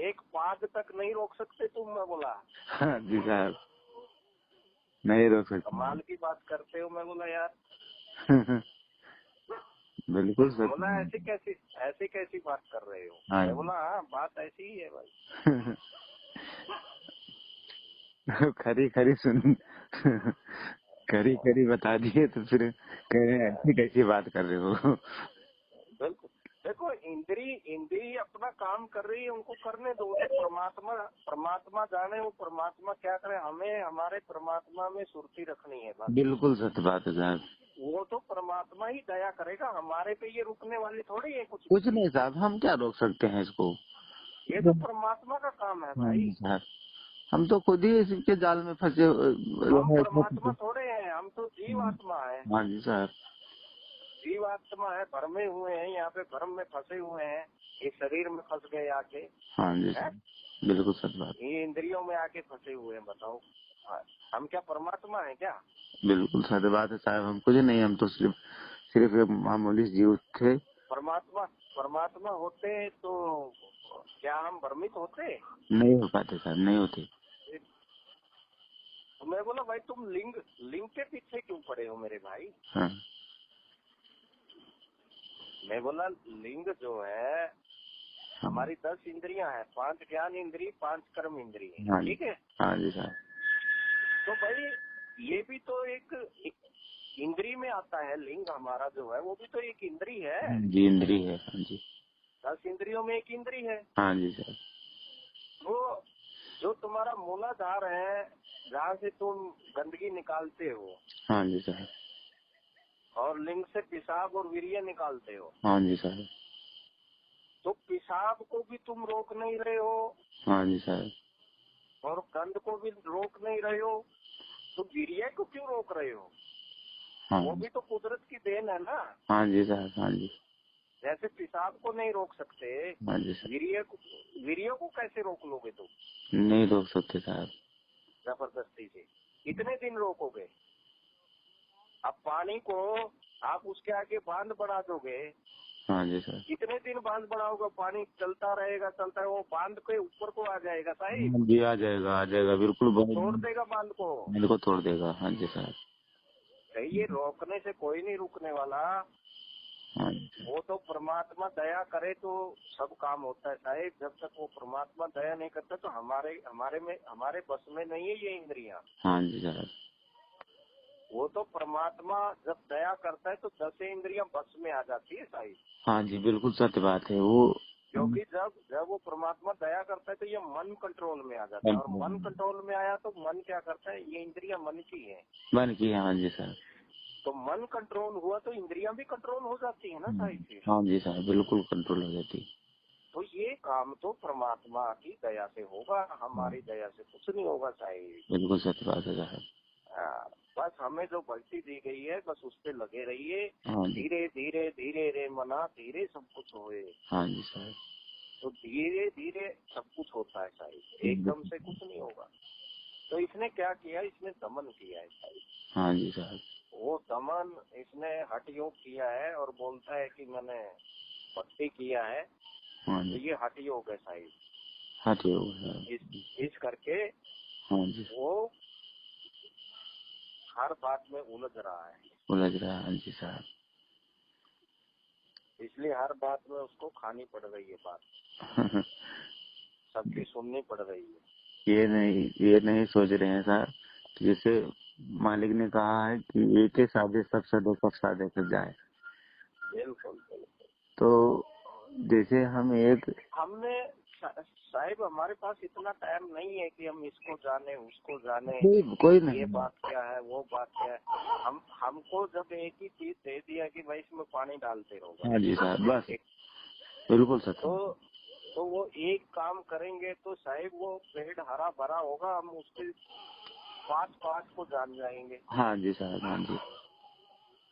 एक पाद तक नहीं रोक सकते तुम। मैं बोला हाँ जी साहब, नहीं रोक सकते। कमाल की बात करते हो। मैं बोला यार बिल्कुल सच। बोला ऐसी कैसी बात कर रहे हो? हाँ। मैं बोला हाँ बात ऐसी ही है भाई। खरी खरी सुन खरी खरी बता दिए तो फिर कह रहे हैं ऐसी कैसी बात कर रहे हो। बिल्कुल, देखो इंद्री अपना काम कर रही है, उनको करने दो। परमात्मा जाने वो परमात्मा क्या करे। हमें हमारे परमात्मा में सुरती रखनी है बस। बिल्कुल सत्य बात है साहब। वो तो परमात्मा ही दया करेगा, हमारे पे ये रुकने वाली थोड़ी है कुछ नहीं साहब, हम क्या रोक सकते हैं इसको। ये तो परमात्मा का काम है भाई। साहब हम तो खुद ही इसके जाल में फंसे। हम परमात्मा थोड़े हैं, हम तो जीवात्मा है। हाँ जी साहब। जीवात्मा है, भरमे हुए हैं, यहाँ पे भ्रम में फंसे हुए हैं। इस शरीर में फंस गए आके। हाँ जी साहब, बिल्कुल सच बात। ये इंद्रियों में आके फंसे हुए हैं। बताओ हम क्या परमात्मा है क्या? बिल्कुल सच बात है साहब, हम कुछ नहीं, हम तो सिर्फ एक मामूली जीव थे परमात्मा परमात्मा होते तो क्या हम भ्रमित होते? नहीं हो पाते साहब, नहीं होते। तो मैं बोला भाई तुम लिंग लिंग के पीछे क्यों पड़े हो मेरे भाई? हाँ मैं बोला लिंग जो है हमारी 10 इंद्रियां हैं, 5 ज्ञान इंद्रिय, 5 कर्म इंद्रिय, हाँ ठीक है? हाँ जी साहब। तो भाई ये भी तो एक इंद्री में आता है। लिंग हमारा जो है वो भी तो एक इंद्री है। जी इंद्री है, हाँ जी। 10 इंद्रियों में एक इंद्री है। हाँ जी साहब। वो जो तुम्हारा मूलाधार है जहाँ से तुम गंदगी निकालते हो, हाँ जी साहब। और लिंग से पेशाब और वीर्य निकालते हो, हाँ जी साहब। तो पेशाब को भी तुम रोक नहीं रहे हो हाँ जी साहब। और गंध को भी रोक नहीं रहे हो, तो वीर्य को क्यों रोक रहे हो? हाँ वो भी तो कुदरत की देन है ना। हाँ जी साहब। हाँ जी। जैसे पेशाब को नहीं रोक सकते, हाँ जी साहब। वीर्य को कैसे रोक लोगे तुम? नहीं रोक सकते साहब। जबरदस्ती से कितने दिन रोकोगे? अब पानी को आप उसके आगे बांध बढ़ा दोगे, हाँ जी सर। कितने दिन बांध बढ़ाओगे? पानी चलता रहेगा, वो बांध के ऊपर को आ जाएगा साहिब, हाँ जी, आ जाएगा बिल्कुल। तोड़ देगा बांध को, मेरे को तोड़ देगा। हाँ जी सर। ये रोकने से कोई नहीं रुकने वाला। हाँ जी सर। वो तो परमात्मा दया करे तो सब काम होता है साहिब। जब तक वो परमात्मा दया नहीं करता तो हमारे बस में नहीं है ये इंद्रियां। हाँ जी सर। वो तो परमात्मा जब दया करता है तो 10 इंद्रियां बस में आ जाती है साहिब। हाँ जी बिल्कुल सत्य बात है वो। क्योंकि जब वो परमात्मा दया करता है तो ये मन कंट्रोल में आ जाता है, और मन कंट्रोल में आया तो मन क्या करता है? ये इंद्रियां मन की है, मन की। हाँ जी सर। तो मन कंट्रोल हुआ तो इंद्रियां भी कंट्रोल हो जाती है ना साहिब। हाँ जी सर, बिल्कुल कंट्रोल हो जाती। तो ये काम तो परमात्मा की दया से होगा, हमारी दया से कुछ नहीं होगा साहिब। बिल्कुल सत्य बात है साहब। बस हमें जो भक्ति दी गई है बस उस पे लगे रहिए। हाँ जी। धीरे धीरे धीरे रे मना, धीरे सब कुछ होए। हाँ जी सर। तो धीरे धीरे सब कुछ होता है साहिब, एकदम से कुछ नहीं होगा। तो इसने क्या किया? इसने दमन किया है साहिब। हाँ जी साहब। वो दमन इसने हठ योग किया है और बोलता है कि मैंने भक्ति किया है। हाँ तो जी। ये हठ योग है साहिब। हठ योग है। इस करके हाँ जी। वो हर बात में उलझ रहा है। हाँ जी साहब। इसलिए हर बात में उसको खानी पड़ रही है बात, सबकी सुननी पड़ रही है। ये नहीं सोच रहे हैं साहब, जैसे मालिक ने कहा है कि एक ही साधे सब सदो सब साधे कर जाए। बिल्कुल। तो जैसे हमने साहिब हमारे पास इतना टाइम नहीं है कि हम इसको जाने उसको जाने, कोई नहीं, ये बात क्या है वो बात क्या है। हमको जब एक ही चीज दे दिया कि भाई इसमें पानी डालते रहो। हाँ जी साहब, बस बिल्कुल सच। तो वो एक काम करेंगे तो साहिब वो पेड़ हरा भरा होगा, हम उसके पास को जान जाएंगे। हाँ जी साहब। हाँ जी।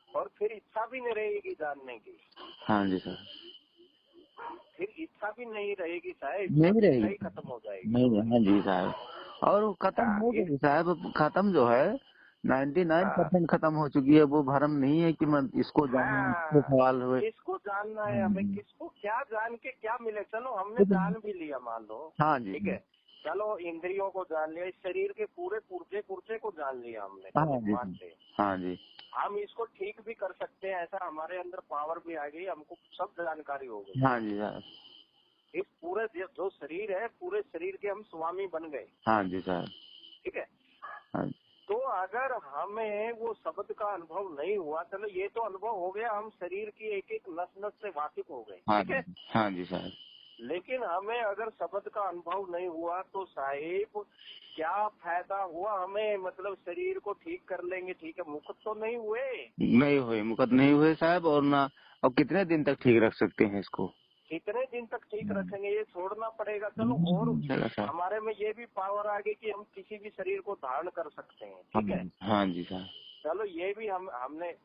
और फिर इच्छा भी नहीं रहेगी जानने की। हाँ जी सर। फिर इच्छा भी नहीं रहेगी साहिब, नहीं रहेगी, खत्म हो जाएगी। नहीं। हाँ जी साहब, और खत्म हो गई साहब। खत्म जो है 99% खत्म हो चुकी है। वो भरम नहीं है कि मैं इसको जानना, इसको सवाल हुए, किसको जानना है हमें, किसको क्या जान के क्या मिले। चलो हमने जान भी लिया मान लो, हाँ जी, ठीक है। चलो इंद्रियों को जान लिया, इस शरीर के पूरे पुर्जे को जान लिया हमने। हाँ जी, हाँ जी। हम इसको ठीक भी कर सकते हैं, ऐसा हमारे अंदर पावर भी आ गई, हमको सब जानकारी हो गई। हाँ जी साहब। इस पूरे जो शरीर है, पूरे शरीर के हम स्वामी बन गए। हाँ जी साहब। ठीक है। हाँ। तो अगर हमें वो शब्द का अनुभव नहीं हुआ, चलो ये तो अनुभव हो गया, हम शरीर की एक एक नस नस से वाकिफ हो गए, ठीक है। हाँ जी साहब। लेकिन हमें अगर शब्द का अनुभव नहीं हुआ तो साहिब क्या फायदा हुआ हमें? मतलब शरीर को ठीक कर लेंगे, ठीक है, मुक्त तो नहीं हुए, मुक्त नहीं हुए साहब। और ना, अब कितने दिन तक ठीक रख सकते हैं इसको? कितने दिन तक ठीक रखेंगे? ये छोड़ना पड़ेगा। चलो, और हमारे में ये भी पावर आ गई कि हम किसी भी शरीर को धारण कर सकते हैं, ठीक है। हाँ जी साहब। चलो ये भी हमने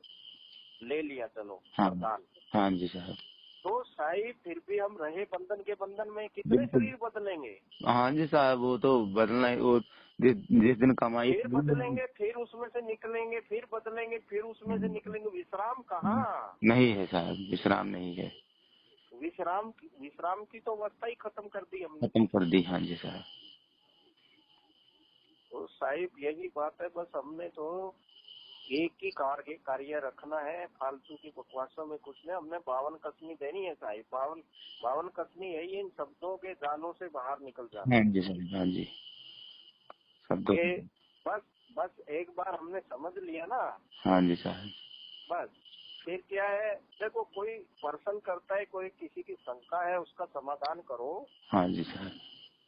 ले लिया, चलो हाँ जी साहब। तो साहिब फिर भी हम रहे बंधन के बंधन में, कितने बिल्कुल। शरीर बदलेंगे? हाँ जी साहब, वो तो बदलना ही, वो जिस दिन कमाई फिर बदलेंगे, फिर उसमें से निकलेंगे, फिर बदलेंगे, फिर उसमें से निकलेंगे। विश्राम कहाँ? नहीं है साहब, विश्राम नहीं है। विश्राम की तो अवस्था ही खत्म कर दी हमने। खत्म कर दी। हाँ जी साहब। तो साहिब यही बात है, बस हमने तो एक ही कार्य रखना है, फालतू की बकवासों में कुछ नहीं। हमने 52 कसमी देनी है साहिब। 52 कसमी है, इन शब्दों के जालों से बाहर निकल जाना। हाँ जी साहब। हाँ जी, शब्दों। ये बस एक बार हमने समझ लिया ना, हाँ जी साहब। बस फिर क्या है, देखो कोई पर्सन करता है, कोई किसी की शंका है, उसका समाधान करो। हाँ जी साहब।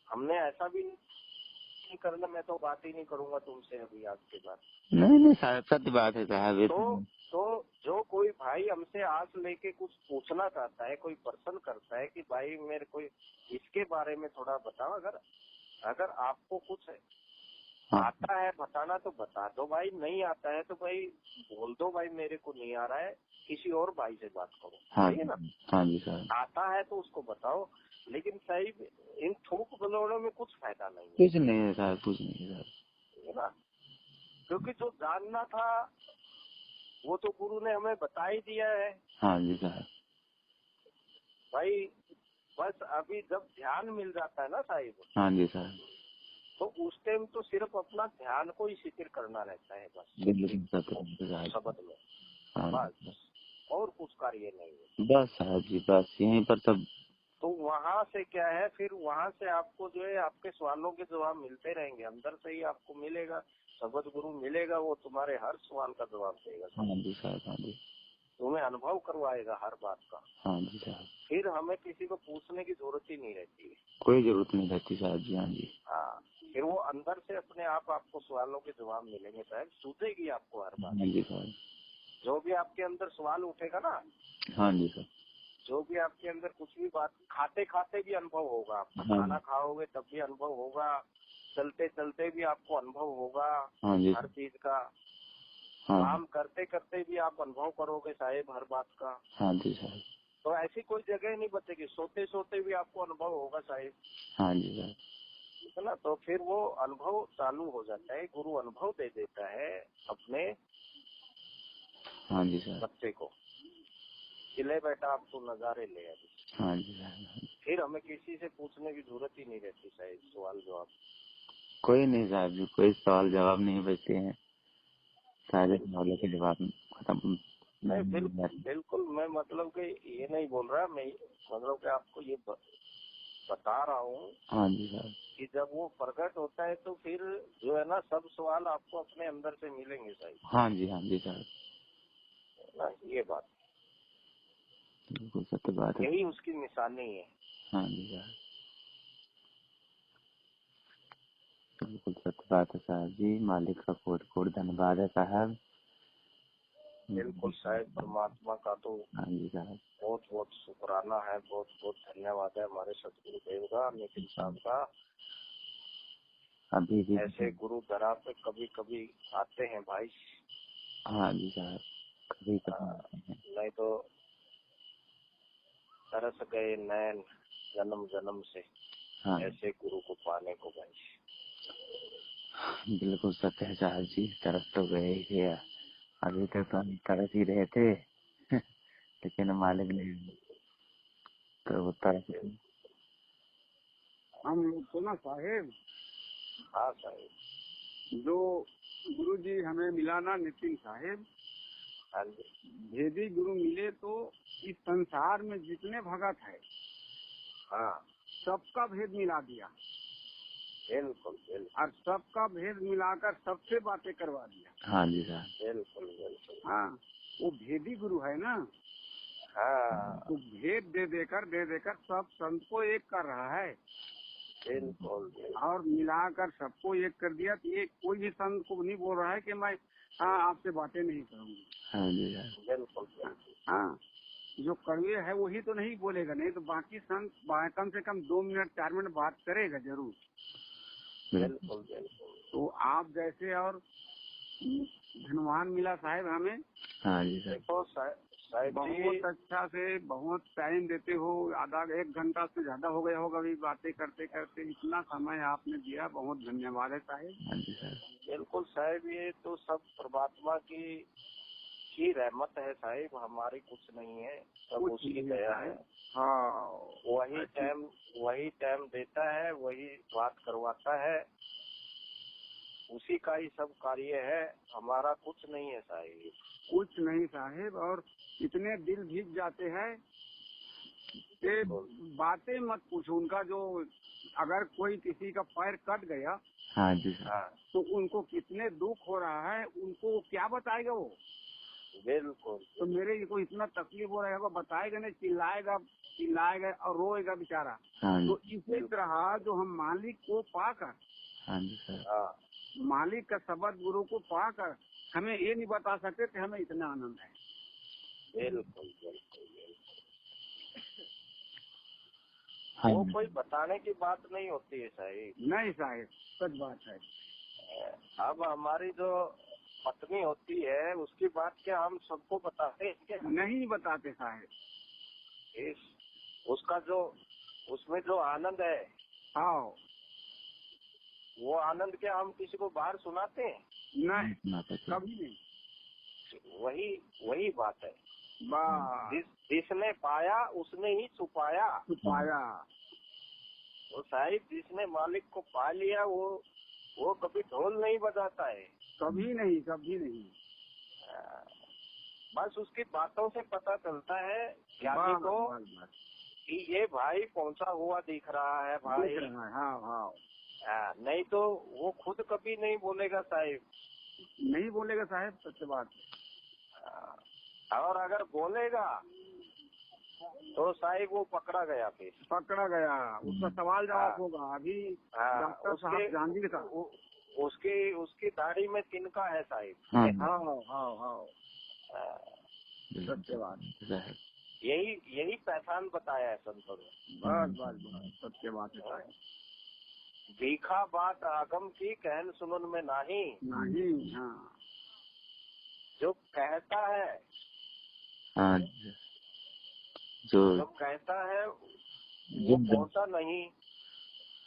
हमने ऐसा भी नहीं करना, मैं तो बात ही नहीं करूंगा तुमसे अभी आज के बाद। नहीं नहीं साहब, सत्य बात है साहब। ये तो जो कोई भाई हमसे आस लेके कुछ पूछना चाहता है, कोई पर्सन करता है कि भाई मेरे को इसके बारे में थोड़ा बताओ, अगर आपको कुछ हाँ। आता है बताना तो बता दो भाई, नहीं आता है तो भाई बोल दो भाई मेरे को नहीं आ रहा है, किसी और भाई से बात करो। हाँ सही है ना? हाँ जी साहब। आता है तो उसको बताओ, लेकिन सही इन थूक बलोड़ों में कुछ फायदा नहीं है। कुछ नहीं है साहब, कुछ नहीं है साहब। है ना? क्योंकि जो जानना था वो तो गुरु ने हमें बता ही दिया है। हाँ जी साहब। भाई बस अभी जब ध्यान मिल जाता है ना साहिब, हाँ जी साहब। तो उस टाइम तो सिर्फ अपना ध्यान को ही शिथिल करना रहता है बस, शब्द में। हाँ बस और कुछ कार्य नहीं है। बस साहब जी, बस यहीं पर सब। तो वहाँ से क्या है, फिर वहाँ से आपको जो है आपके सवालों के जवाब मिलते रहेंगे, अंदर से ही आपको मिलेगा। शब्द गुरु मिलेगा, वो तुम्हारे हर सवाल का जवाब देगा। हाँ जी साहब। हाँ जी। तुम्हें अनुभव करवाएगा हर बात का। हाँ जी साहब। फिर हमें किसी को पूछने की जरूरत ही नहीं रहती है। कोई जरूरत नहीं रहती साहब जी। हाँ जी। हाँ, फिर वो अंदर से अपने आप आपको सवालों के जवाब मिलेंगे साहब, सूझेगी आपको हर बात। हाँ जी साहब। जो भी आपके अंदर सवाल उठेगा ना, हाँ जी साहब। जो भी आपके अंदर कुछ भी बात, खाते खाते भी अनुभव होगा आपको। हाँ। खाना खाओगे तब भी अनुभव होगा, चलते चलते भी आपको अनुभव होगा हाँ जी। हर चीज का। हाँ। काम करते करते भी आप अनुभव करोगे साहेब हर बात का। हाँ जी साहब। तो ऐसी कोई जगह नहीं बचेगी, सोते सोते भी आपको अनुभव होगा साहेब। हाँ जी साहब। ठीक है ना? तो फिर वो अनुभव चालू हो जाता है, गुरु अनुभव दे देता है अपने हाँ जी साहब। बच्चे को, ले बेटा आप तो नजारे ले अभी। हाँ जी साहब। फिर हमें किसी से पूछने की जरूरत ही नहीं रहती साहब, सवाल जवाब। कोई नहीं साहब जी, कोई सवाल जवाब नहीं बचते हैं, सारे सवालों के जवाब खत्म। नहीं बिल्कुल मैं मतलब कि ये नहीं बोल रहा, मैं मतलब कि आपको ये बता रहा हूँ। हाँ जी साहब। कि जब वो प्रकट होता है तो फिर जो है ना, सब सवाल आपको अपने अंदर से मिलेंगे साहब। हाँ जी। हाँ जी साहब। ना ये बात बिल्कुल सत्य बात है। यही उसकी निशानी है। हाँ जी साहब, बिल्कुल सत्य बात है साहब जी। मालिक का कोट कोट धन्यवाद है साहब। बिल्कुल साहब, परमात्मा का तो हाँ जी साहब। बहुत बहुत शुक्राना है, बहुत बहुत धन्यवाद है हमारे सतगुरु देव का, नितिन साहब का। अभी भी ऐसे गुरु धरा पे कभी कभी आते हैं भाई। हाँ जी साहब, कभी कभी नहीं तो तरस गए नैन जन्म जन्म से। हाँ ऐसे गुरु को पाने को भाई। बिल्कुल सत्य है साहब जी। तरस तो गए ही थे, अभी तक तो हम तरस ही रहे थे लेकिन मालिक ने तो वो तरस। हम लोग तो ना साहेब, हाँ साहब। जो गुरु जी हमें मिला ना नितिन साहेब, हाँ जी। भेदी गुरु मिले तो इस संसार में जितने भगत है हाँ सबका भेद मिला दिया, बिल्कुल बिल्कुल। और सबका भेद मिलाकर सबसे बातें करवा दिया। हाँ जी साहब। बिल्कुल बिल्कुल। हाँ, वो भेदी गुरु है ना। हाँ तो भेद दे देकर सब संत को एक कर रहा है, बिल्कुल बिल्कुल। और मिलाकर सबको एक कर दिया। तो ये कोई भी संत को नहीं बोल रहा है कि मैं आपसे बातें नहीं करूंगी। हाँ जी साहब। बिल्कुल बिल्कुल। हाँ, जो कड़वे है वही तो नहीं बोलेगा, नहीं तो बाकी संत कम से कम 2 मिनट 4 मिनट बात करेगा जरूर। बिल्कुल बिल्कुल। तो आप जैसे और धनवान मिला साहेब हमें। हाँ जी साहब। देखो साहिब जी बहुत अच्छा से बहुत टाइम देते हो, आधा 1 घंटा से ज्यादा हो गया होगा अभी बातें करते करते। इतना समय आपने दिया, बहुत धन्यवाद है साहिब। हाँ जी सर। बिल्कुल साहिब, ये तो सब परमात्मा की रहमत है साहिब, हमारी कुछ नहीं है, सब कुछ उसकी नहीं दया है है। हाँ, वही टाइम देता है, वही बात करवाता है, उसी का ही सब कार्य है, हमारा कुछ नहीं है साहिब। कुछ नहीं साहिब। और इतने दिल भीग जाते हैं कि बातें मत पूछो। उनका जो अगर कोई किसी का पैर कट गया हाँ जी सर। हाँ तो उनको कितने दुख हो रहा है, उनको क्या बताएगा वो। बिल्कुल। तो मेरे को इतना तकलीफ हो रहा है, बताएगा नहीं, चिल्लाएगा और रोएगा बेचारा। हाँ जी। तो इसी तरह जो हम मालिक को पाकर, हाँ जी सर। हाँ मालिक का शब्द गुरु को पाकर हमें ये नहीं बता सकते कि हमें इतना आनंद है। बिल्कुल बिल्कुल। हाँ वो जी। कोई बताने की बात नहीं होती है साहिब। नहीं साहिब, सच बात है। अब हमारी जो पत्नी होती है उसकी बात क्या हम सबको बताते हैं क्या? नहीं बताते साहिब। उसका जो उसमें जो आनंद है, हाँ, वो आनंद क्या हम किसी को बाहर सुनाते हैं? नहीं, कभी नहीं। वही बात है। बस जिसने पाया उसने ही छुपाया। वो साहिब जिसने मालिक को पा लिया वो कभी ढोल नहीं बजाता है। कभी नहीं। बस उसकी बातों से पता चलता है ज्ञानी को कि ये भाई पहुंचा हुआ दिख रहा है भाई। हाँ। नहीं तो वो खुद कभी नहीं बोलेगा साहिब। नहीं बोलेगा साहिब, सच बात। और अगर बोलेगा तो साहिब वो पकड़ा गया, फिर पकड़ा गया, उसका सवाल जवाब होगा। अभी डॉक्टर साहब जानवी था, उसकी दाढ़ी में तिनका है साहिब। हाँ। सत्य बात। यही पहचान बताया है संतों ने। बस सत्य बात है। भीखा बात आगम की कहन सुनन में नहीं। हाँ। जो कहता है, हाँ जो कहता है वो पहुंचा नहीं।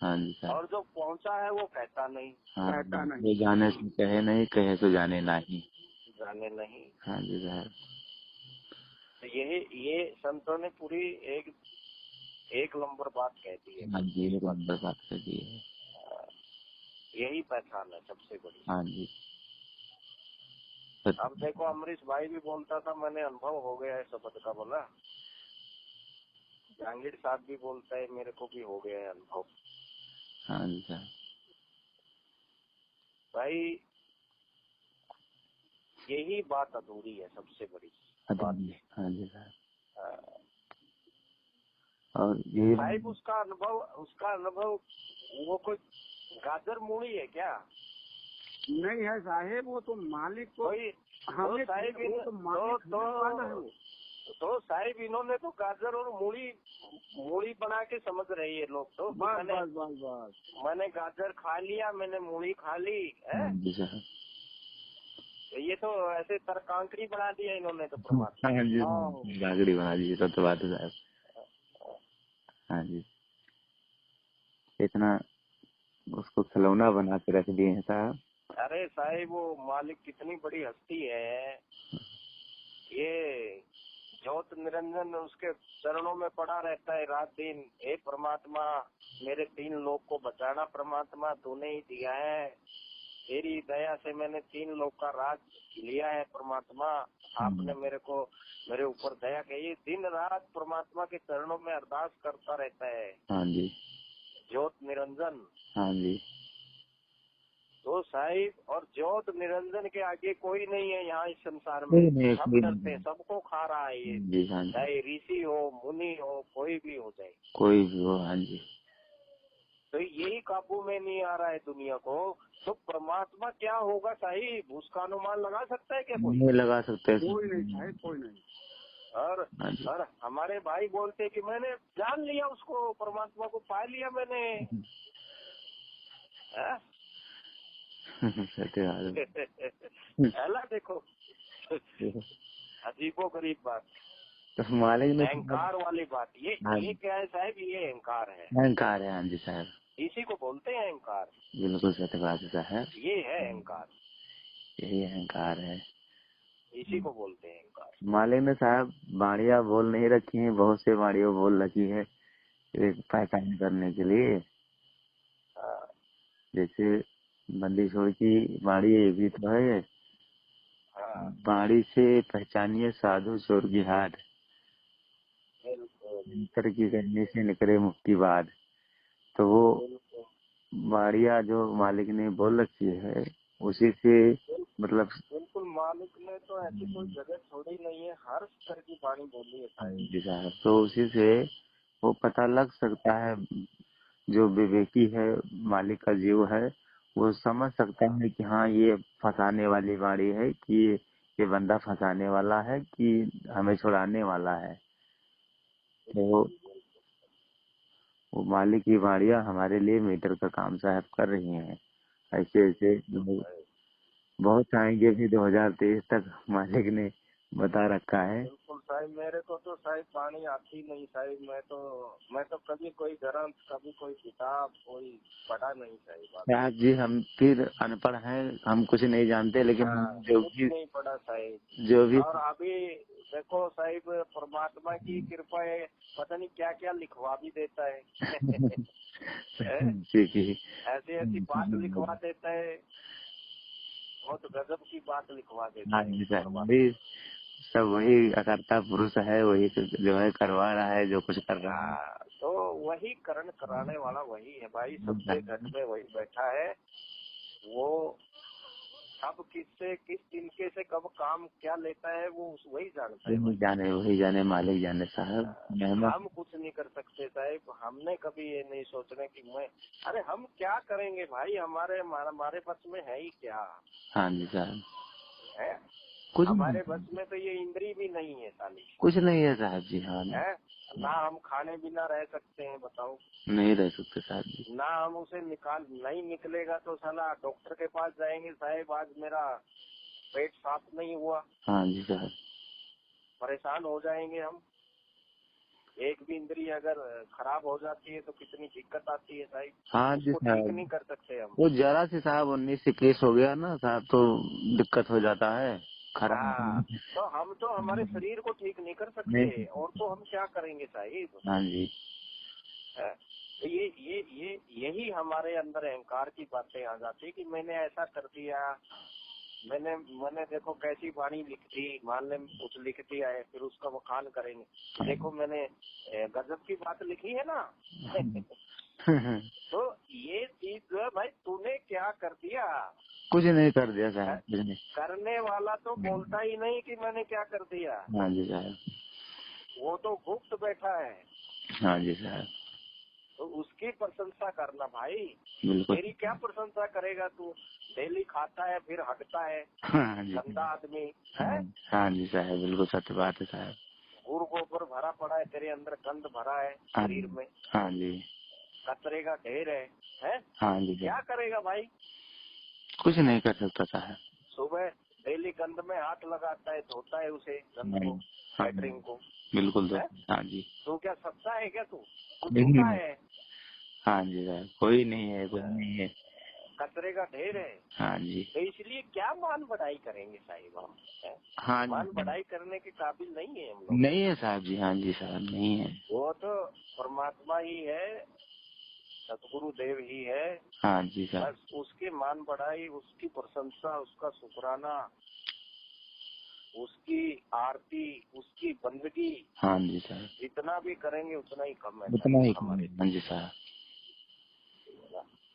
हाँ जी सर। और जो पहुंचा है वो कहता नहीं। कहता नहीं। वो जाने से कहे नहीं, कहे तो जाने नहीं। हाँ जी सर। तो ये संतों ने पूरी एक नंबर बात कह दी है। हाँ जी, एक नंबर बात कह दी है। यही पहचान है सबसे बड़ी। हाँ जी। अब देखो अमरीश भाई भी बोलता था, मैंने अनुभव हो गया है शब्द का बोला। जहांगीर साहब भी बोलता है, मेरे को भी हो गया है अनुभव। हाँ जी सर। भाई यही बात अधूरी है सबसे बड़ी बात। हाँ जी सर। और ये साहिब उसका अनुभव वो कोई गाजर मूड़ी है क्या? नहीं है साहेब, वो तो मालिक को हमें साहिब तो साहिब इन्होंने तो गाजर और मूड़ी बना के समझ रही है लोग। तो बस मैंने गाजर खा लिया, मैंने मूड़ी खा ली है। ये तो ऐसे तरकांकड़ी बना दिया इन्होंने तो परमात्मा। हाँ जी, गागड़ी बना दी तो बात है साहब। हाँ जी, इतना उसको खिलौना बना के रख दिए हैं साहब। अरे साहिब वो मालिक कितनी बड़ी हस्ती है। ये ज्योत निरंजन उसके चरणों में पड़ा रहता है रात दिन। हे परमात्मा, मेरे 3 लोग को बचाना परमात्मा, तूने ही दिया है। तेरी दया से मैंने 3 लोग का राज लिया है परमात्मा। आपने मेरे ऊपर दया की। दिन रात परमात्मा के चरणों में अरदास करता रहता है। हाँ जी, ज्योत निरंजन। हाँ जी। तो साहिब और ज्योत निरंजन के आगे कोई नहीं है यहाँ इस संसार में। सब डरते हैं, सबको खा रहा है ये। चाहे ऋषि हो, मुनि हो, कोई भी हो जाए, कोई भी हो। हाँ जी। तो यही काबू में नहीं आ रहा है दुनिया को। तो परमात्मा क्या होगा साहिब, उसका अनुमान लगा सकता है क्या कोई? नहीं लगा सकते। कोई नहीं साहिब, कोई नहीं। और हमारे भाई बोलते कि मैंने जान लिया उसको, परमात्मा को पा लिया मैंने। देखो अजीबो गरीब बात। तो मालिक ने अहंकार वाली बात ये क्या है साहब, ये अहंकार है। अहंकार है, हाँ जी साहब, इसी को बोलते हैं अहंकार। बिल्कुल सत्य बात है साहब, ये है अहंकार, यही अहंकार है, इसी को बोलते हैं अहंकार। मालिक ने साहब बाड़ियाँ बोल नहीं रखी है, बहुत से बाड़ियों बोल रखी है एक पहचान करने के लिए। जैसे बंदी छोड़ की बाड़ी ये भी तो है, बाड़ी से पहचानिए साधु चोर की हाट, अंतर की करने से निकले मुक्ति बाद। तो वो बाड़िया जो मालिक ने बोल रखी है उसी से मतलब बिल्कुल मालिक ने तो ऐसी कोई जगह छोड़ी नहीं है, हर स्तर की बाणी बोली है जी साहब। तो उसी से वो पता लग सकता है, जो विवेकी है मालिक का जीव है वो समझ सकता है कि हाँ ये फंसाने वाली बाड़ी है, कि ये बंदा फंसाने वाला है कि हमें छुड़ाने वाला है। तो वो मालिक की बाड़ियाँ हमारे लिए मीटर का काम साहब कर रही हैं। ऐसे ऐसे बहुत आएंगे भी 2023 तक मालिक ने बता रखा है। बिल्कुल साहिब, मेरे को तो साहिब पानी आती नहीं साहिब, मैं तो कभी कोई ग्रंथ, कभी कोई किताब कोई पढ़ा नहीं साहब जी, हम फिर अनपढ़ हैं, हम कुछ नहीं जानते, लेकिन जो भी नहीं पढ़ा साहिब, जो भी और अभी देखो साहिब परमात्मा की कृपा है, पता नहीं क्या क्या लिखवा भी देता है ऐसी ऐसी बात लिखवा देता है, बहुत गजब की बात लिखवा देता है। सब वही अकर्ता पुरुष है, वही जो है करवा रहा है, जो कुछ कर रहा है। तो वही करण कराने वाला वही है भाई, सबसे घर में वही बैठा है। वो अब किससे किस तिनके से कब काम क्या लेता है वो वही जानता है। वही जाने मालिक जाने साहब, हम कुछ नहीं कर सकते साहब। हमने कभी ये नहीं सोचना कि अरे हम क्या करेंगे भाई, हमारे बस में है ही क्या। हाँ जी साहब, है कुछ हमारे बस में तो ये इंद्री भी नहीं है साली, कुछ नहीं है साहब जी। हाँ है ना, हम खाने बिना रह सकते हैं बताओ, नहीं रह सकते साहब जी। ना हम उसे नहीं निकलेगा तो साला डॉक्टर के पास जाएंगे, साहब आज मेरा पेट साफ नहीं हुआ। हाँ जी साहब, परेशान हो जाएंगे हम। एक भी इंद्री अगर खराब हो जाती है तो कितनी दिक्कत आती है साहब। हाँ जी साहब, ठीक नहीं कर सकते हम। वो जरा सी साहब 19 से केस हो गया ना साहब, तो दिक्कत हो जाता है खराब। तो हम तो हमारे शरीर को ठीक नहीं कर सकते, और तो हम क्या करेंगे साहिब। हाँ जी, तो यही हमारे अंदर अहंकार की बातें आ जाती है कि मैंने ऐसा कर दिया, मैंने देखो कैसी वाणी लिख दी, मान ले कुछ लिख दिया है, फिर उसका वखान करेंगे, देखो मैंने गजब की बात लिखी है ना तो ये चीज जो है भाई, तूने क्या कर दिया, कुछ नहीं कर दिया साहब, करने वाला तो बोलता ही नहीं कि मैंने क्या कर दिया। हाँ जी साहब, वो तो गुप्त बैठा है। हाँ जी साहब, तो उसकी प्रशंसा करना भाई, बिल्कुल। तेरी क्या प्रशंसा करेगा तू, डेली खाता है फिर हटता है, गंदा आदमी है। हाँ जी साहब, बिल्कुल सत्य बात है साहब। गुड़ गोबर भरा पड़ा है तेरे अंदर, गंद भरा है शरीर में। हाँ जी, कचरे का ढेर है। हाँ जी, क्या करेगा भाई, कुछ नहीं कर सकता साहब। सुबह डेली गंद में हाथ लगाता है, धोता है उसे गंद को, कैटरिंग को। बिल्कुल तो हाँ जी। तो क्या सस्ता है क्या तू, धोता है। हाँ जी साहब, कोई नहीं है, कोई नहीं है, कचरे का ढेर है। हाँ जी। तो इसलिए क्या मान बढ़ाई करेंगे साहिब हम। हाँ, मान बढ़ाई करने के काबिल नहीं है हम लोग। नहीं है साहब जी, हाँ जी साहब, नहीं है। वो तो परमात्मा ही है, सतगुरु देव ही है। हाँ जी साहब, बस उसकी मान बढ़ाई, उसकी प्रशंसा, उसका शुक्राना, उसकी आरती, उसकी बंदगी, हाँ जी साहब, जितना भी करेंगे उतना ही कम है, उतना ही हमारे। हाँ जी साहब,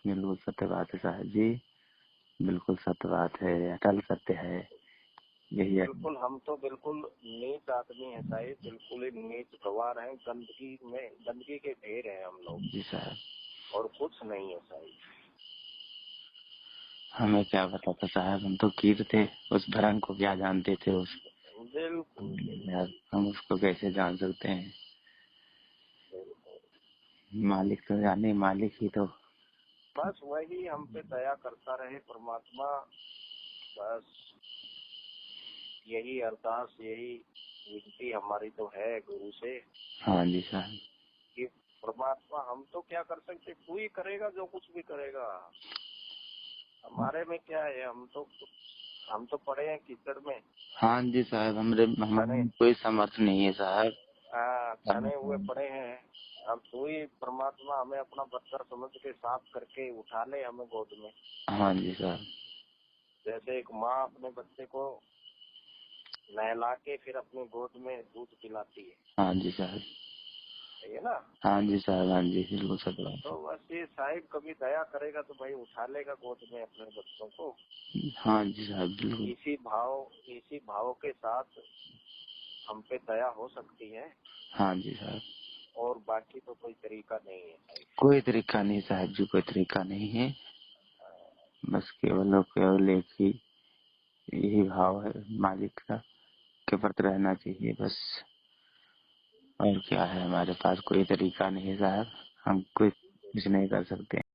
बिल्कुल सत्य बात है साहब जी, बिल्कुल सत्य बात है, अटल सत्य है, यही है। बिल्कुल हम तो बिल्कुल नीच आदमी है साहिब, बिल्कुल ही नीच गवार हैं, गंदगी के ढेर हैं हम लोग जी साहब, और कुछ नहीं है साहिब। हमें क्या पता था साहब, हम तो कीर थे, उस भरंग को क्या जानते थे उस। बिल्कुल यार हम उसको कैसे जान सकते हैं, मालिक तो जाने, मालिक ही तो। बस वही हम पे दया करता रहे परमात्मा, बस यही अरदास, यही विनती हमारी तो है गुरु से हाँ जी साहब। कि परमात्मा हम तो क्या कर सकते, तू ही करेगा जो कुछ भी करेगा, हमारे में क्या है। हम तो पड़े हैं कीचड़ में। हाँ जी साहब, हमारे कोई समर्थ नहीं है साहब। छने हुए पड़े हैं। अब तू ही परमात्मा हमें अपना बच्चा समझ के साफ करके उठा ले हमें गोद में। हाँ जी साहब। जैसे एक माँ अपने बच्चे को नहला के फिर अपनी गोद में दूध पिलाती है। हाँ जी साहब। सही है ना। हाँ जी साहब, हाँ जी बिल्कुल सही बात। तो बस ये साहिब कभी दया करेगा तो भाई उठा लेगा गोद में अपने बच्चों को। हाँ जी साहब बिल्कुल। इसी भाव के साथ हम पे दया हो सकती है। हाँ जी साहब। और बाकी तो कोई तरीका नहीं है साहिब। कोई तरीका नहीं साहब जी, कोई तरीका नहीं है। बस केवल और केवल एक ही यही भाव है मालिक का के प्रति रहना चाहिए बस। और क्या है, हमारे पास कोई तरीका नहीं है साहब, हम कुछ नहीं कर सकते।